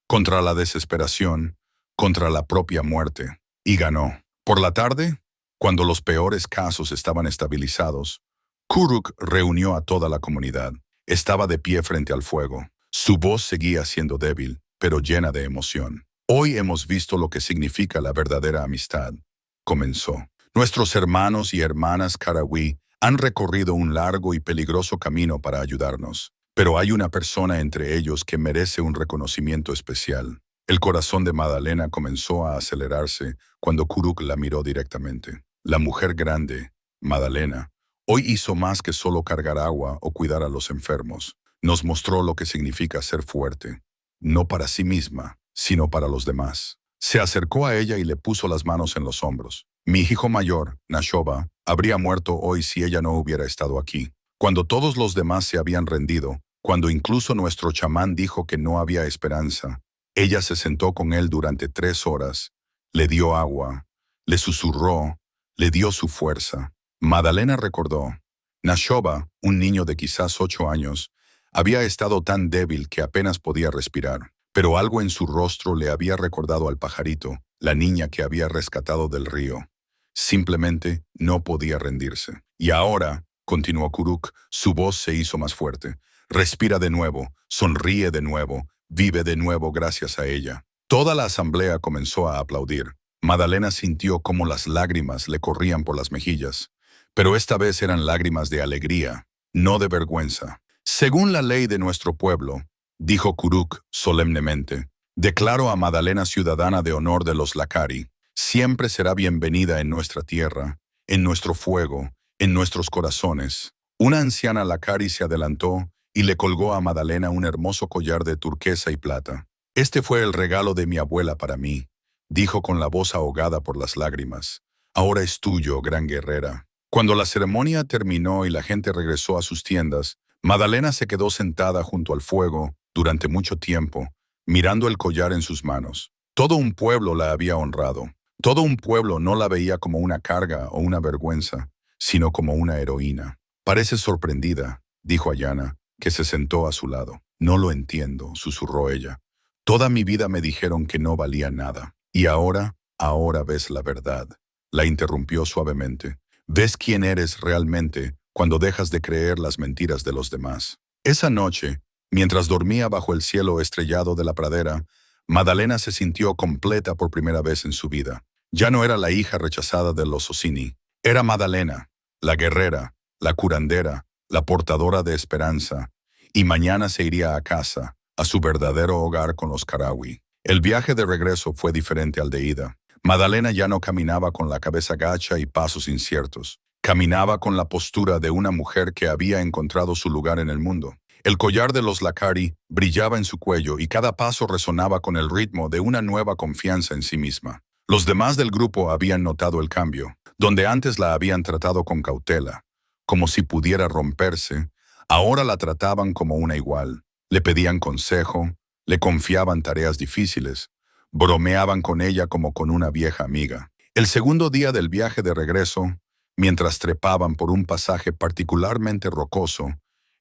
contra la desesperación, contra la propia muerte, y ganó. Por la tarde, cuando los peores casos estaban estabilizados, Kuruk reunió a toda la comunidad. Estaba de pie frente al fuego. Su voz seguía siendo débil, pero llena de emoción. Hoy hemos visto lo que significa la verdadera amistad, comenzó. Nuestros hermanos y hermanas Karawi han recorrido un largo y peligroso camino para ayudarnos, pero hay una persona entre ellos que merece un reconocimiento especial. El corazón de Madalena comenzó a acelerarse cuando Kuruk la miró directamente. La mujer grande, Madalena, hoy hizo más que solo cargar agua o cuidar a los enfermos. Nos mostró lo que significa ser fuerte, no para sí misma, sino para los demás. Se acercó a ella y le puso las manos en los hombros. Mi hijo mayor, Nashoba, habría muerto hoy si ella no hubiera estado aquí. Cuando todos los demás se habían rendido, cuando incluso nuestro chamán dijo que no había esperanza, ella se sentó con él durante 3 horas, le dio agua, le susurró, le dio su fuerza. Madalena recordó. Nashoba, un niño de quizás 8 años, había estado tan débil que apenas podía respirar, pero algo en su rostro le había recordado al pajarito, la niña que había rescatado del río. Simplemente no podía rendirse. Y ahora, continuó Kuruk, su voz se hizo más fuerte. Respira de nuevo, sonríe de nuevo, vive de nuevo gracias a ella. Toda la asamblea comenzó a aplaudir. Madalena sintió cómo las lágrimas le corrían por las mejillas, pero esta vez eran lágrimas de alegría, no de vergüenza. Según la ley de nuestro pueblo, dijo Kuruk solemnemente, declaro a Madalena ciudadana de honor de los Lakari. Siempre será bienvenida en nuestra tierra, en nuestro fuego, en nuestros corazones. Una anciana Lakari se adelantó y le colgó a Madalena un hermoso collar de turquesa y plata. Este fue el regalo de mi abuela para mí, dijo con la voz ahogada por las lágrimas. Ahora es tuyo, gran guerrera. Cuando la ceremonia terminó y la gente regresó a sus tiendas, Madalena se quedó sentada junto al fuego durante mucho tiempo, mirando el collar en sus manos. Todo un pueblo la había honrado. Todo un pueblo no la veía como una carga o una vergüenza, sino como una heroína. Parece sorprendida, dijo Ayana, que se sentó a su lado. No lo entiendo, susurró ella. Toda mi vida me dijeron que no valía nada. Y ahora ves la verdad. La interrumpió suavemente. Ves quién eres realmente cuando dejas de creer las mentiras de los demás. Esa noche, mientras dormía bajo el cielo estrellado de la pradera, Madalena se sintió completa por primera vez en su vida. Ya no era la hija rechazada de los Ossini. Era Madalena, la guerrera, la curandera, la portadora de esperanza. y mañana se iría a casa, a su verdadero hogar con los Karawi. El viaje de regreso fue diferente al de ida. Madalena ya no caminaba con la cabeza gacha y pasos inciertos. Caminaba con la postura de una mujer que había encontrado su lugar en el mundo. El collar de los Lakari brillaba en su cuello y cada paso resonaba con el ritmo de una nueva confianza en sí misma. Los demás del grupo habían notado el cambio. Donde antes la habían tratado con cautela, como si pudiera romperse, ahora la trataban como una igual. Le pedían consejo, le confiaban tareas difíciles, bromeaban con ella como con una vieja amiga. El segundo día del viaje de regreso, mientras trepaban por un pasaje particularmente rocoso,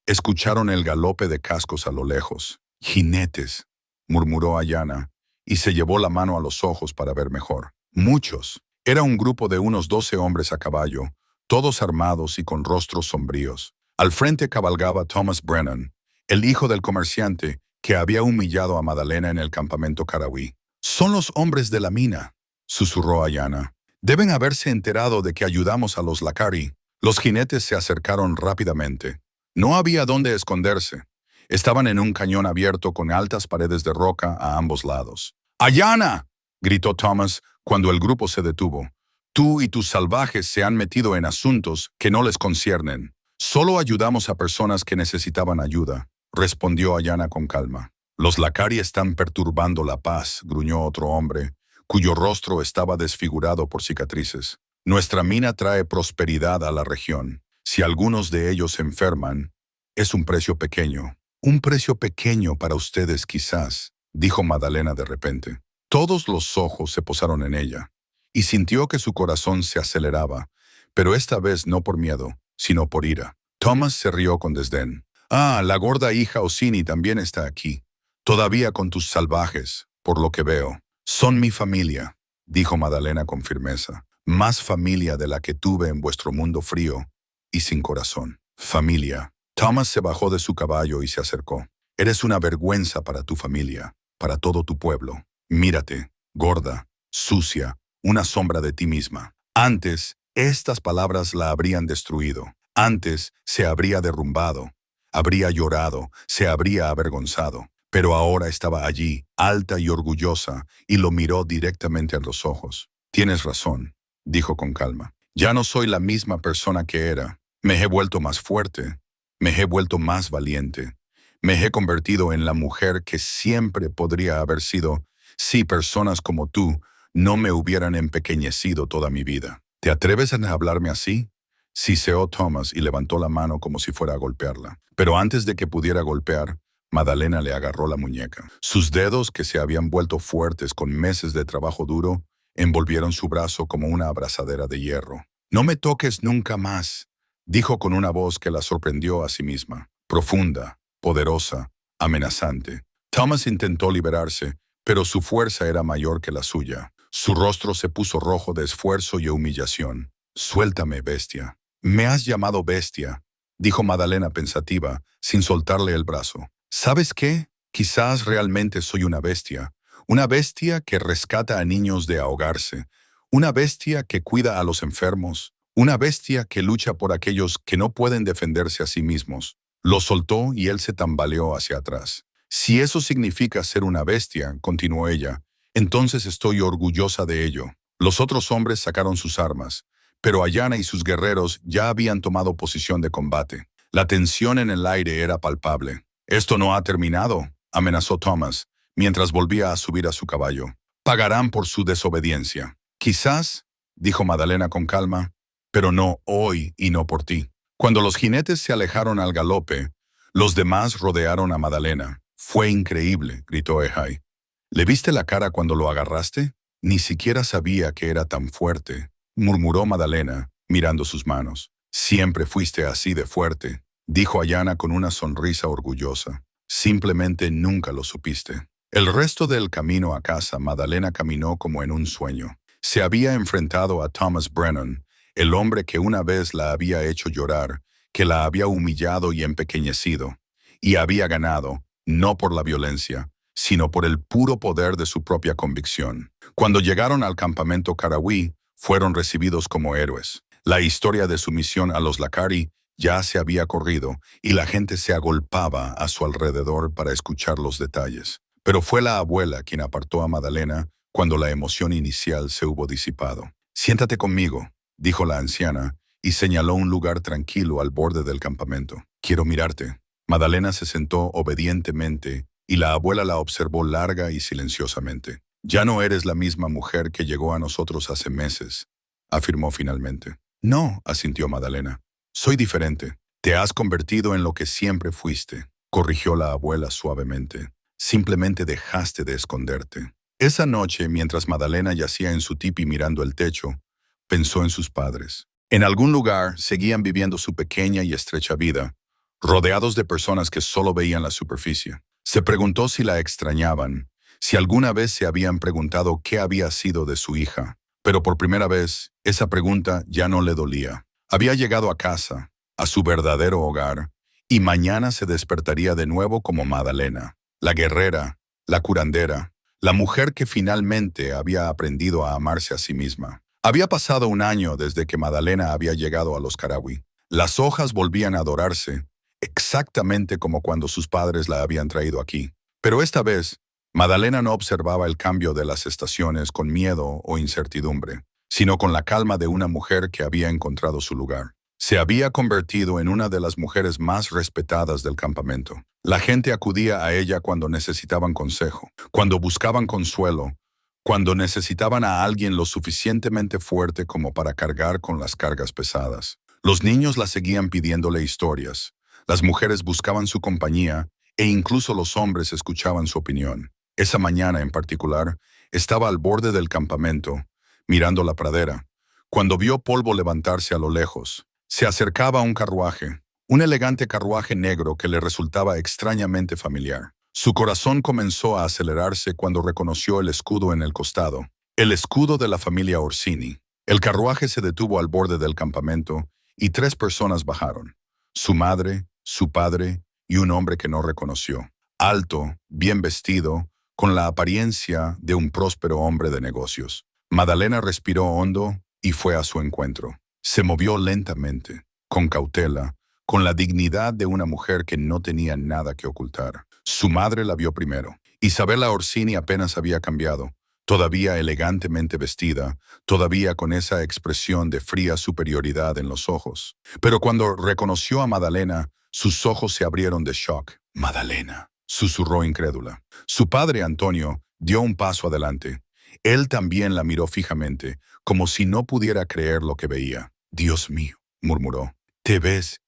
escucharon el galope de cascos a lo lejos. «Jinetes», murmuró Ayana, y se llevó la mano a los ojos para ver mejor. Muchos. Era un grupo de unos 12 hombres a caballo, todos armados y con rostros sombríos. Al frente cabalgaba Thomas Brennan, el hijo del comerciante que había humillado a Madalena en el campamento Karawi. «Son los hombres de la mina», susurró Ayana. «Deben haberse enterado de que ayudamos a los Lakari». Los jinetes se acercaron rápidamente. No había dónde esconderse. Estaban en un cañón abierto con altas paredes de roca a ambos lados. «¡Ayana!», gritó Thomas cuando el grupo se detuvo. «Tú y tus salvajes se han metido en asuntos que no les conciernen. Solo ayudamos a personas que necesitaban ayuda», respondió Ayana con calma. «Los Lakari están perturbando la paz», gruñó otro hombre, cuyo rostro estaba desfigurado por cicatrices. «Nuestra mina trae prosperidad a la región. Si algunos de ellos se enferman, es un precio pequeño. Un precio pequeño para ustedes quizás», dijo Madalena de repente. Todos los ojos se posaron en ella, y sintió que su corazón se aceleraba, pero esta vez no por miedo, sino por ira. Thomas se rió con desdén. «Ah, la gorda hija Ossini también está aquí. Todavía con tus salvajes, por lo que veo. Son mi familia», dijo Madalena con firmeza. «Más familia de la que tuve en vuestro mundo frío y sin corazón. Familia». Thomas se bajó de su caballo y se acercó. «Eres una vergüenza para tu familia, para todo tu pueblo. Mírate, gorda, sucia, una sombra de ti misma». Antes, estas palabras la habrían destruido. Antes, se habría derrumbado, habría llorado, se habría avergonzado. Pero ahora estaba allí, alta y orgullosa, y lo miró directamente a los ojos. «Tienes razón», dijo con calma. «Ya no soy la misma persona que era. Me he vuelto más fuerte. Me he vuelto más valiente. Me he convertido en la mujer que siempre podría haber sido si personas como tú no me hubieran empequeñecido toda mi vida». «¿Te atreves a hablarme así?», siseó Thomas y levantó la mano como si fuera a golpearla. Pero antes de que pudiera golpear, Madalena le agarró la muñeca. Sus dedos, que se habían vuelto fuertes con meses de trabajo duro, envolvieron su brazo como una abrazadera de hierro. «No me toques nunca más», dijo con una voz que la sorprendió a sí misma. Profunda, poderosa, amenazante. Thomas intentó liberarse, pero su fuerza era mayor que la suya. Su rostro se puso rojo de esfuerzo y humillación. «Suéltame, bestia». «Me has llamado bestia», dijo Madalena pensativa, sin soltarle el brazo. «¿Sabes qué? Quizás realmente soy una bestia que rescata a niños de ahogarse, una bestia que cuida a los enfermos, una bestia que lucha por aquellos que no pueden defenderse a sí mismos». Lo soltó y él se tambaleó hacia atrás. «Si eso significa ser una bestia», continuó ella, «entonces estoy orgullosa de ello». Los otros hombres sacaron sus armas, pero Ayana y sus guerreros ya habían tomado posición de combate. La tensión en el aire era palpable. «Esto no ha terminado», amenazó Thomas, mientras volvía a subir a su caballo. «Pagarán por su desobediencia». «Quizás», dijo Madalena con calma, «pero no hoy y no por ti». Cuando los jinetes se alejaron al galope, los demás rodearon a Madalena. «Fue increíble», gritó Ehai. «¿Le viste la cara cuando lo agarraste? Ni siquiera sabía que era tan fuerte», murmuró Madalena, mirando sus manos. «Siempre fuiste así de fuerte», dijo Ayana con una sonrisa orgullosa. «Simplemente nunca lo supiste». El resto del camino a casa, Madalena caminó como en un sueño. Se había enfrentado a Thomas Brennan, el hombre que una vez la había hecho llorar, que la había humillado y empequeñecido, y había ganado, no por la violencia, sino por el puro poder de su propia convicción. Cuando llegaron al campamento Karawi, fueron recibidos como héroes. La historia de su misión a los Lakari Ya se había corrido y la gente se agolpaba a su alrededor para escuchar los detalles. Pero fue la abuela quien apartó a Madalena cuando la emoción inicial se hubo disipado. «Siéntate conmigo», dijo la anciana, y señaló un lugar tranquilo al borde del campamento. «Quiero mirarte». Madalena se sentó obedientemente y la abuela la observó larga y silenciosamente. «Ya no eres la misma mujer que llegó a nosotros hace meses», afirmó finalmente. «No», asintió Madalena. «Soy diferente. Te has convertido en lo que siempre fuiste», corrigió la abuela suavemente. «Simplemente dejaste de esconderte». Esa noche, mientras Madalena yacía en su tipi mirando el techo, pensó en sus padres. En algún lugar seguían viviendo su pequeña y estrecha vida, rodeados de personas que solo veían la superficie. Se preguntó si la extrañaban, si alguna vez se habían preguntado qué había sido de su hija. Pero por primera vez, esa pregunta ya no le dolía. Había llegado a casa, a su verdadero hogar, y mañana se despertaría de nuevo como Madalena, la guerrera, la curandera, la mujer que finalmente había aprendido a amarse a sí misma. Había pasado un año desde que Madalena había llegado a los Carawi. Las hojas volvían a dorarse, exactamente como cuando sus padres la habían traído aquí. Pero esta vez, Madalena no observaba el cambio de las estaciones con miedo o incertidumbre, sino con la calma de una mujer que había encontrado su lugar. Se había convertido en una de las mujeres más respetadas del campamento. La gente acudía a ella cuando necesitaban consejo, cuando buscaban consuelo, cuando necesitaban a alguien lo suficientemente fuerte como para cargar con las cargas pesadas. Los niños la seguían pidiéndole historias, las mujeres buscaban su compañía e incluso los hombres escuchaban su opinión. Esa mañana en particular, estaba al borde del campamento, mirando la pradera, cuando vio polvo levantarse a lo lejos. Se acercaba a un elegante carruaje negro que le resultaba extrañamente familiar. Su corazón comenzó a acelerarse cuando reconoció el escudo en el costado, el escudo de la familia Orsini. El carruaje se detuvo al borde del campamento y 3 personas bajaron: su madre, su padre y un hombre que no reconoció. Alto, bien vestido, con la apariencia de un próspero hombre de negocios. Madalena respiró hondo y fue a su encuentro. Se movió lentamente, con cautela, con la dignidad de una mujer que no tenía nada que ocultar. Su madre la vio primero. Isabella Orsini apenas había cambiado, todavía elegantemente vestida, todavía con esa expresión de fría superioridad en los ojos. Pero cuando reconoció a Madalena, sus ojos se abrieron de shock. «Madalena», susurró incrédula. Su padre, Antonio, dio un paso adelante. Él también la miró fijamente, como si no pudiera creer lo que veía. «Dios mío», murmuró. Te ves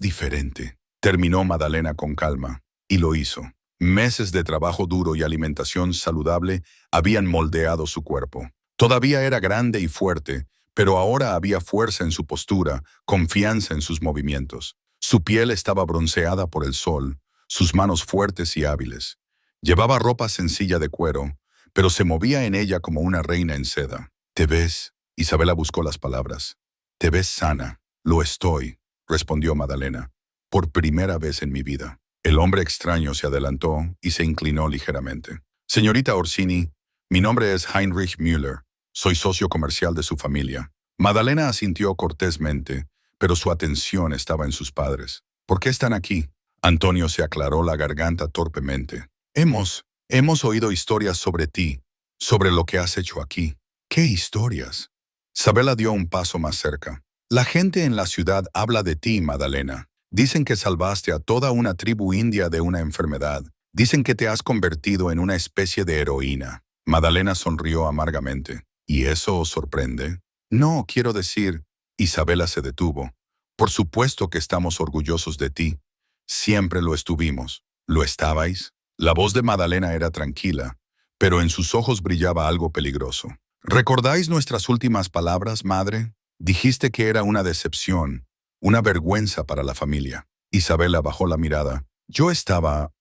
diferente», terminó Madalena con calma, y lo hizo. Meses de trabajo duro y alimentación saludable habían moldeado su cuerpo. Todavía era grande y fuerte, pero ahora había fuerza en su postura, confianza en sus movimientos. Su piel estaba bronceada por el sol, sus manos fuertes y hábiles. Llevaba ropa sencilla de cuero, pero se movía en ella como una reina en seda. «Te ves», Isabela buscó las palabras. «Te ves sana». «Lo estoy», respondió Madalena. «Por primera vez en mi vida». El hombre extraño se adelantó y se inclinó ligeramente. «Señorita Orsini, mi nombre es Heinrich Müller. Soy socio comercial de su familia». Madalena asintió cortésmente, pero su atención estaba en sus padres. «¿Por qué están aquí?» Antonio se aclaró la garganta torpemente. Hemos oído historias sobre ti, sobre lo que has hecho aquí». «¿Qué historias?» Sabela dio un paso más cerca. «La gente en la ciudad habla de ti, Madalena. Dicen que salvaste a toda una tribu india de una enfermedad. Dicen que te has convertido en una especie de heroína». Madalena sonrió amargamente. «¿Y eso os sorprende?» «No, quiero decir». Isabela se detuvo. «Por supuesto que estamos orgullosos de ti. Siempre lo estuvimos». «¿Lo estabais?» La voz de Madalena era tranquila, pero en sus ojos brillaba algo peligroso. «¿Recordáis nuestras últimas palabras, madre? Dijiste que era una decepción, una vergüenza para la familia». Isabela bajó la mirada. Yo estaba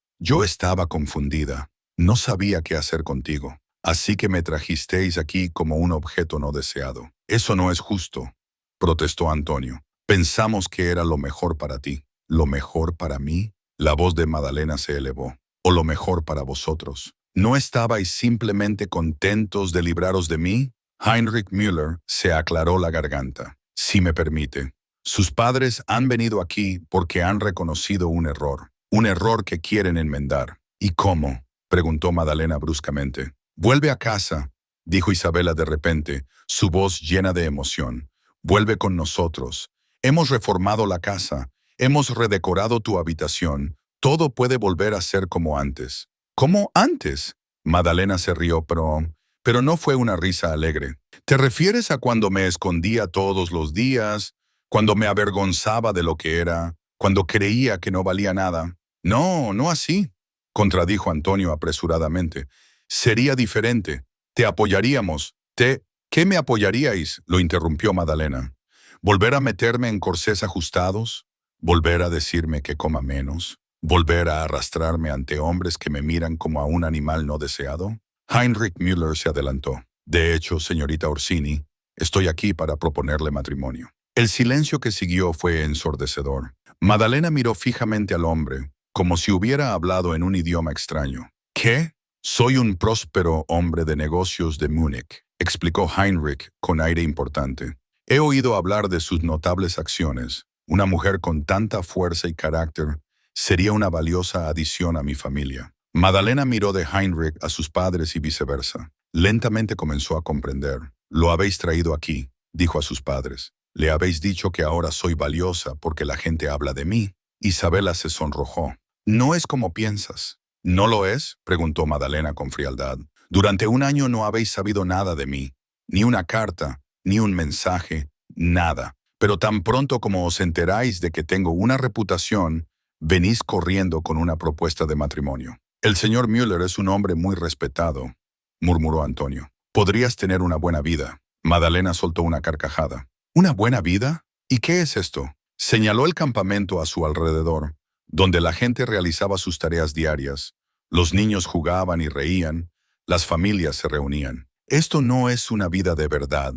confundida. No sabía qué hacer contigo. Así que me trajisteis aquí como un objeto no deseado». «Eso no es justo», protestó Antonio. «Pensamos que era lo mejor para ti». «¿Lo mejor para mí?» La voz de Madalena se elevó. «¿O lo mejor para vosotros? ¿No estabais simplemente contentos de libraros de mí?» Heinrich Müller se aclaró la garganta. «Si me permite, Sus padres han venido aquí porque han reconocido un error que quieren enmendar. ¿Y cómo?, preguntó Madalena bruscamente. Vuelve a casa, dijo Isabela de repente, su voz llena de emoción. Vuelve con nosotros. Hemos reformado la casa, hemos redecorado tu habitación. Todo puede volver a ser como antes. ¿Cómo antes? Madalena se rió, pero no fue una risa alegre. ¿Te refieres a cuando me escondía todos los días, cuando me avergonzaba de lo que era, cuando creía que no valía nada? No, no así, contradijo Antonio apresuradamente. Sería diferente. Te apoyaríamos. ¿Qué me apoyaríais?, lo interrumpió Madalena. ¿Volver a meterme en corsés ajustados? ¿Volver a decirme que coma menos? ¿Volver a arrastrarme ante hombres que me miran como a un animal no deseado? Heinrich Müller se adelantó. De hecho, señorita Orsini, estoy aquí para proponerle matrimonio. El silencio que siguió fue ensordecedor. Madalena miró fijamente al hombre, como si hubiera hablado en un idioma extraño. ¿Qué? Soy un próspero hombre de negocios de Múnich, explicó Heinrich con aire importante. He oído hablar de sus notables acciones. Una mujer con tanta fuerza y carácter sería una valiosa adición a mi familia. Madalena miró de Heinrich a sus padres y viceversa. Lentamente comenzó a comprender. Lo habéis traído aquí, dijo a sus padres. Le habéis dicho que ahora soy valiosa porque la gente habla de mí. Isabela se sonrojó. No es como piensas. ¿No lo es?, preguntó Madalena con frialdad. Durante un año no habéis sabido nada de mí. Ni una carta, ni un mensaje, nada. Pero tan pronto como os enteráis de que tengo una reputación, venís corriendo con una propuesta de matrimonio. El señor Müller es un hombre muy respetado, murmuró Antonio. Podrías tener una buena vida. Madalena soltó una carcajada. ¿Una buena vida? ¿Y qué es esto? Señaló el campamento a su alrededor, donde la gente realizaba sus tareas diarias. Los niños jugaban y reían, las familias se reunían. Esto no es una vida de verdad,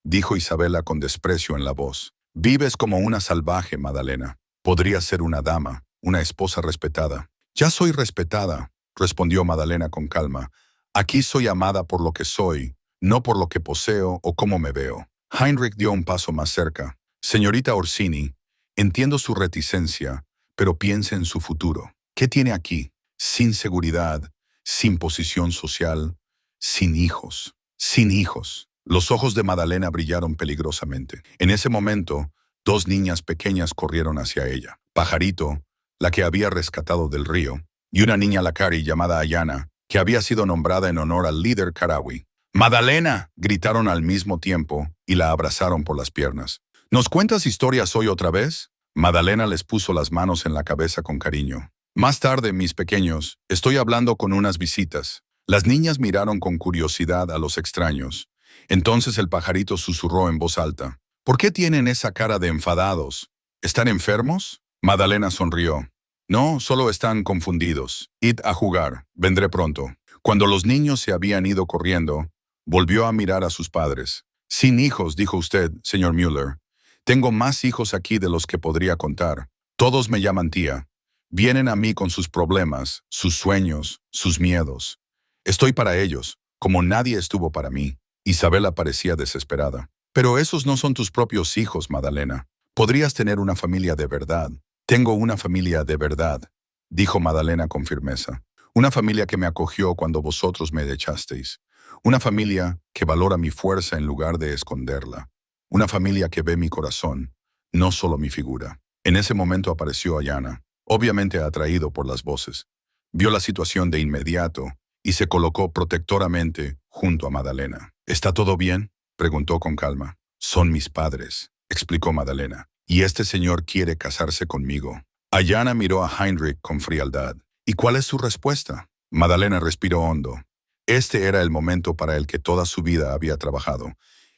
dijo Isabela con desprecio en la voz. Vives como una salvaje, Madalena. Podrías ser una dama, una esposa respetada. Ya soy respetada, respondió Madalena con calma. Aquí soy amada por lo que soy, no por lo que poseo o cómo me veo. Heinrich dio un paso más cerca. Señorita Orsini, entiendo su reticencia, pero piense en su futuro. ¿Qué tiene aquí? Sin seguridad, sin posición social, sin hijos. Sin hijos. Los ojos de Madalena brillaron peligrosamente. En ese momento, dos niñas pequeñas corrieron hacia ella. Pajarito, la que había rescatado del río, y una niña lacari llamada Ayana, que había sido nombrada en honor al líder Karawi. ¡Madalena!, gritaron al mismo tiempo y la abrazaron por las piernas. ¿Nos cuentas historias hoy otra vez? Madalena les puso las manos en la cabeza con cariño. Más tarde, mis pequeños, estoy hablando con unas visitas. Las niñas miraron con curiosidad a los extraños. Entonces el pajarito susurró en voz alta. ¿Por qué tienen esa cara de enfadados? ¿Están enfermos? Madalena sonrió. No, solo están confundidos. Id a jugar. Vendré pronto. Cuando los niños se habían ido corriendo, volvió a mirar a sus padres. Sin hijos, dijo usted, señor Müller. Tengo más hijos aquí de los que podría contar. Todos me llaman tía. Vienen a mí con sus problemas, sus sueños, sus miedos. Estoy para ellos, como nadie estuvo para mí. Isabela parecía desesperada. Pero esos no son tus propios hijos, Madalena. Podrías tener una familia de verdad. Tengo una familia de verdad, dijo Madalena con firmeza. Una familia que me acogió cuando vosotros me echasteis. Una familia que valora mi fuerza en lugar de esconderla. Una familia que ve mi corazón, no solo mi figura. En ese momento apareció Ayana, obviamente atraído por las voces. Vio la situación de inmediato y se colocó protectoramente junto a Madalena. ¿Está todo bien?, preguntó con calma. Son mis padres, explicó Madalena, y este señor quiere casarse conmigo. Ayana miró a Heinrich con frialdad. ¿Y cuál es su respuesta? Madalena respiró hondo. Este era el momento para el que toda su vida había trabajado.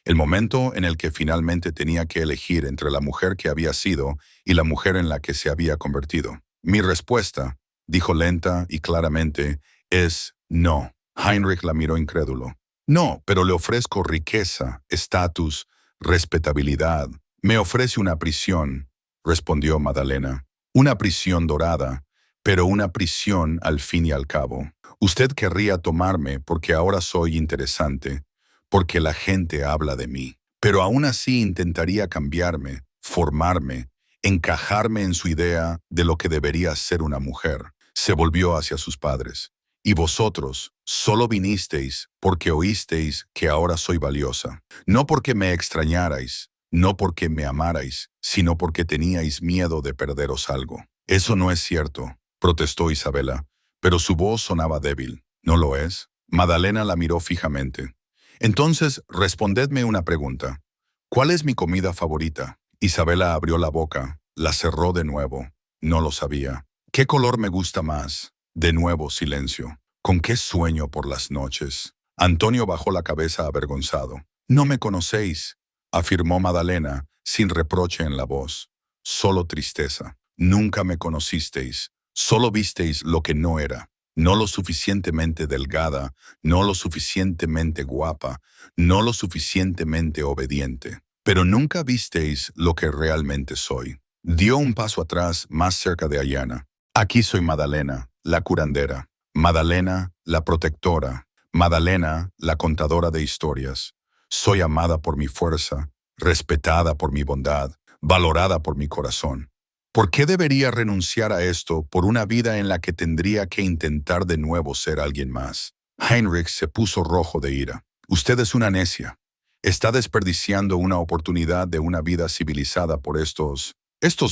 El momento en el que finalmente tenía que elegir entre la mujer que había sido y la mujer en la que se había convertido. Mi respuesta, dijo lenta y claramente, es no. Heinrich la miró incrédulo. No, pero le ofrezco riqueza, estatus, respetabilidad. Me ofrece una prisión, respondió Madalena. Una prisión dorada, pero una prisión al fin y al cabo. Usted querría tomarme porque ahora soy interesante, porque la gente habla de mí. Pero aún así intentaría cambiarme, formarme, encajarme en su idea de lo que debería ser una mujer. Se volvió hacia sus padres. Y vosotros solo vinisteis porque oísteis que ahora soy valiosa. No porque me extrañarais, no porque me amarais, sino porque teníais miedo de perderos algo. Eso no es cierto, protestó Isabela, pero su voz sonaba débil. ¿No lo es? Madalena la miró fijamente. Entonces, respondedme una pregunta. ¿Cuál es mi comida favorita? Isabela abrió la boca, la cerró de nuevo. No lo sabía. ¿Qué color me gusta más? De nuevo silencio. ¿Con qué sueño por las noches? Antonio bajó la cabeza avergonzado. No me conocéis, afirmó Madalena, sin reproche en la voz. Solo tristeza. Nunca me conocisteis. Solo visteis lo que no era. No lo suficientemente delgada, no lo suficientemente guapa, no lo suficientemente obediente. Pero nunca visteis lo que realmente soy. Dio un paso atrás, más cerca de Ayana. Aquí soy Madalena, la curandera. Madalena, la protectora. Madalena, la contadora de historias. Soy amada por mi fuerza, respetada por mi bondad, valorada por mi corazón. ¿Por qué debería renunciar a esto por una vida en la que tendría que intentar de nuevo ser alguien más? Heinrich se puso rojo de ira. Usted es una necia. Está desperdiciando una oportunidad de una vida civilizada por estos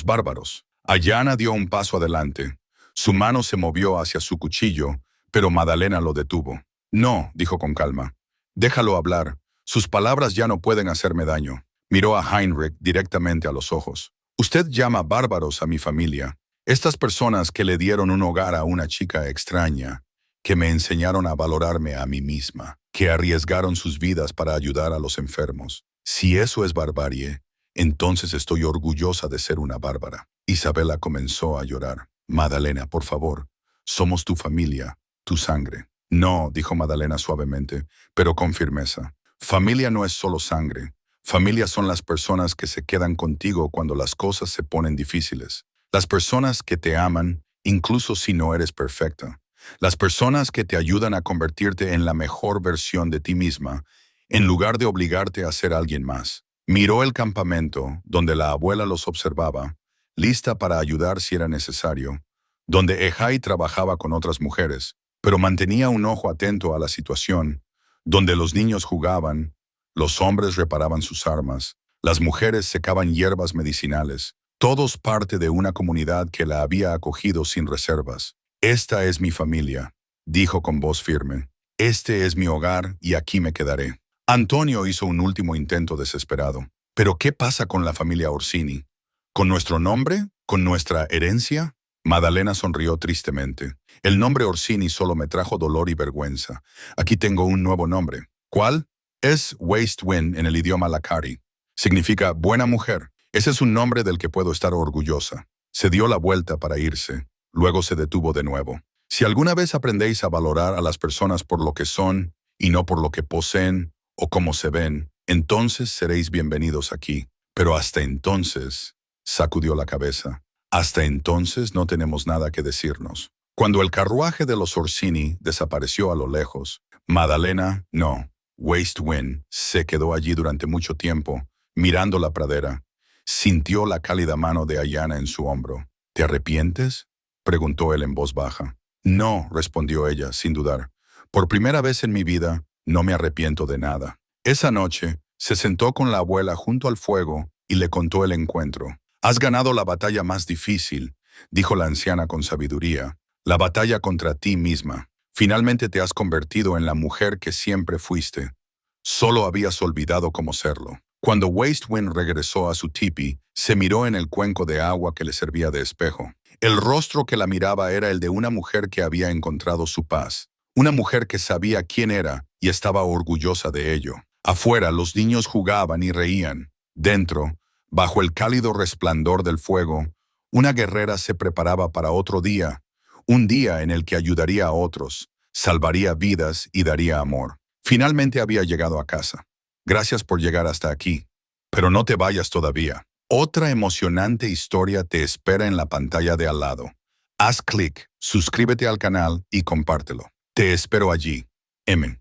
bárbaros. Ayana dio un paso adelante. Su mano se movió hacia su cuchillo, pero Madalena lo detuvo. No, dijo con calma. Déjalo hablar. Sus palabras ya no pueden hacerme daño. Miró a Heinrich directamente a los ojos. Usted llama bárbaros a mi familia. Estas personas que le dieron un hogar a una chica extraña, que me enseñaron a valorarme a mí misma, que arriesgaron sus vidas para ayudar a los enfermos. Si eso es barbarie, entonces estoy orgullosa de ser una bárbara. Isabela comenzó a llorar. Madalena, por favor, somos tu familia, tu sangre. No, dijo Madalena suavemente, pero con firmeza. Familia no es solo sangre. Familia son las personas que se quedan contigo cuando las cosas se ponen difíciles. Las personas que te aman, incluso si no eres perfecta. Las personas que te ayudan a convertirte en la mejor versión de ti misma, en lugar de obligarte a ser alguien más. Miró el campamento, donde la abuela los observaba, lista para ayudar si era necesario, donde Ejai trabajaba con otras mujeres, pero mantenía un ojo atento a la situación, donde los niños jugaban, los hombres reparaban sus armas, las mujeres secaban hierbas medicinales, todos parte de una comunidad que la había acogido sin reservas. Esta es mi familia, dijo con voz firme. Este es mi hogar y aquí me quedaré. Antonio hizo un último intento desesperado. ¿Pero qué pasa con la familia Orsini? ¿Con nuestro nombre? ¿Con nuestra herencia? Madalena sonrió tristemente. El nombre Orsini solo me trajo dolor y vergüenza. Aquí tengo un nuevo nombre. ¿Cuál? Es Waistwind en el idioma Lakari. Significa buena mujer. Ese es un nombre del que puedo estar orgullosa. Se dio la vuelta para irse. Luego se detuvo de nuevo. Si alguna vez aprendéis a valorar a las personas por lo que son y no por lo que poseen o cómo se ven, entonces seréis bienvenidos aquí. Pero hasta entonces, sacudió la cabeza, hasta entonces no tenemos nada que decirnos. Cuando el carruaje de los Orsini desapareció a lo lejos, Madalena, no, Waistwind se quedó allí durante mucho tiempo, mirando la pradera. Sintió la cálida mano de Ayana en su hombro. ¿Te arrepientes?, preguntó él en voz baja. No, respondió ella, sin dudar. Por primera vez en mi vida, no me arrepiento de nada. Esa noche, se sentó con la abuela junto al fuego y le contó el encuentro. Has ganado la batalla más difícil, dijo la anciana con sabiduría. La batalla contra ti misma. Finalmente te has convertido en la mujer que siempre fuiste. Solo habías olvidado cómo serlo. Cuando Waistwind regresó a su tipi, se miró en el cuenco de agua que le servía de espejo. El rostro que la miraba era el de una mujer que había encontrado su paz. Una mujer que sabía quién era y estaba orgullosa de ello. Afuera, los niños jugaban y reían. Dentro, bajo el cálido resplandor del fuego, una guerrera se preparaba para otro día, un día en el que ayudaría a otros, salvaría vidas y daría amor. Finalmente había llegado a casa. Gracias por llegar hasta aquí. Pero no te vayas todavía. Otra emocionante historia te espera en la pantalla de al lado. Haz clic, suscríbete al canal y compártelo. Te espero allí. M.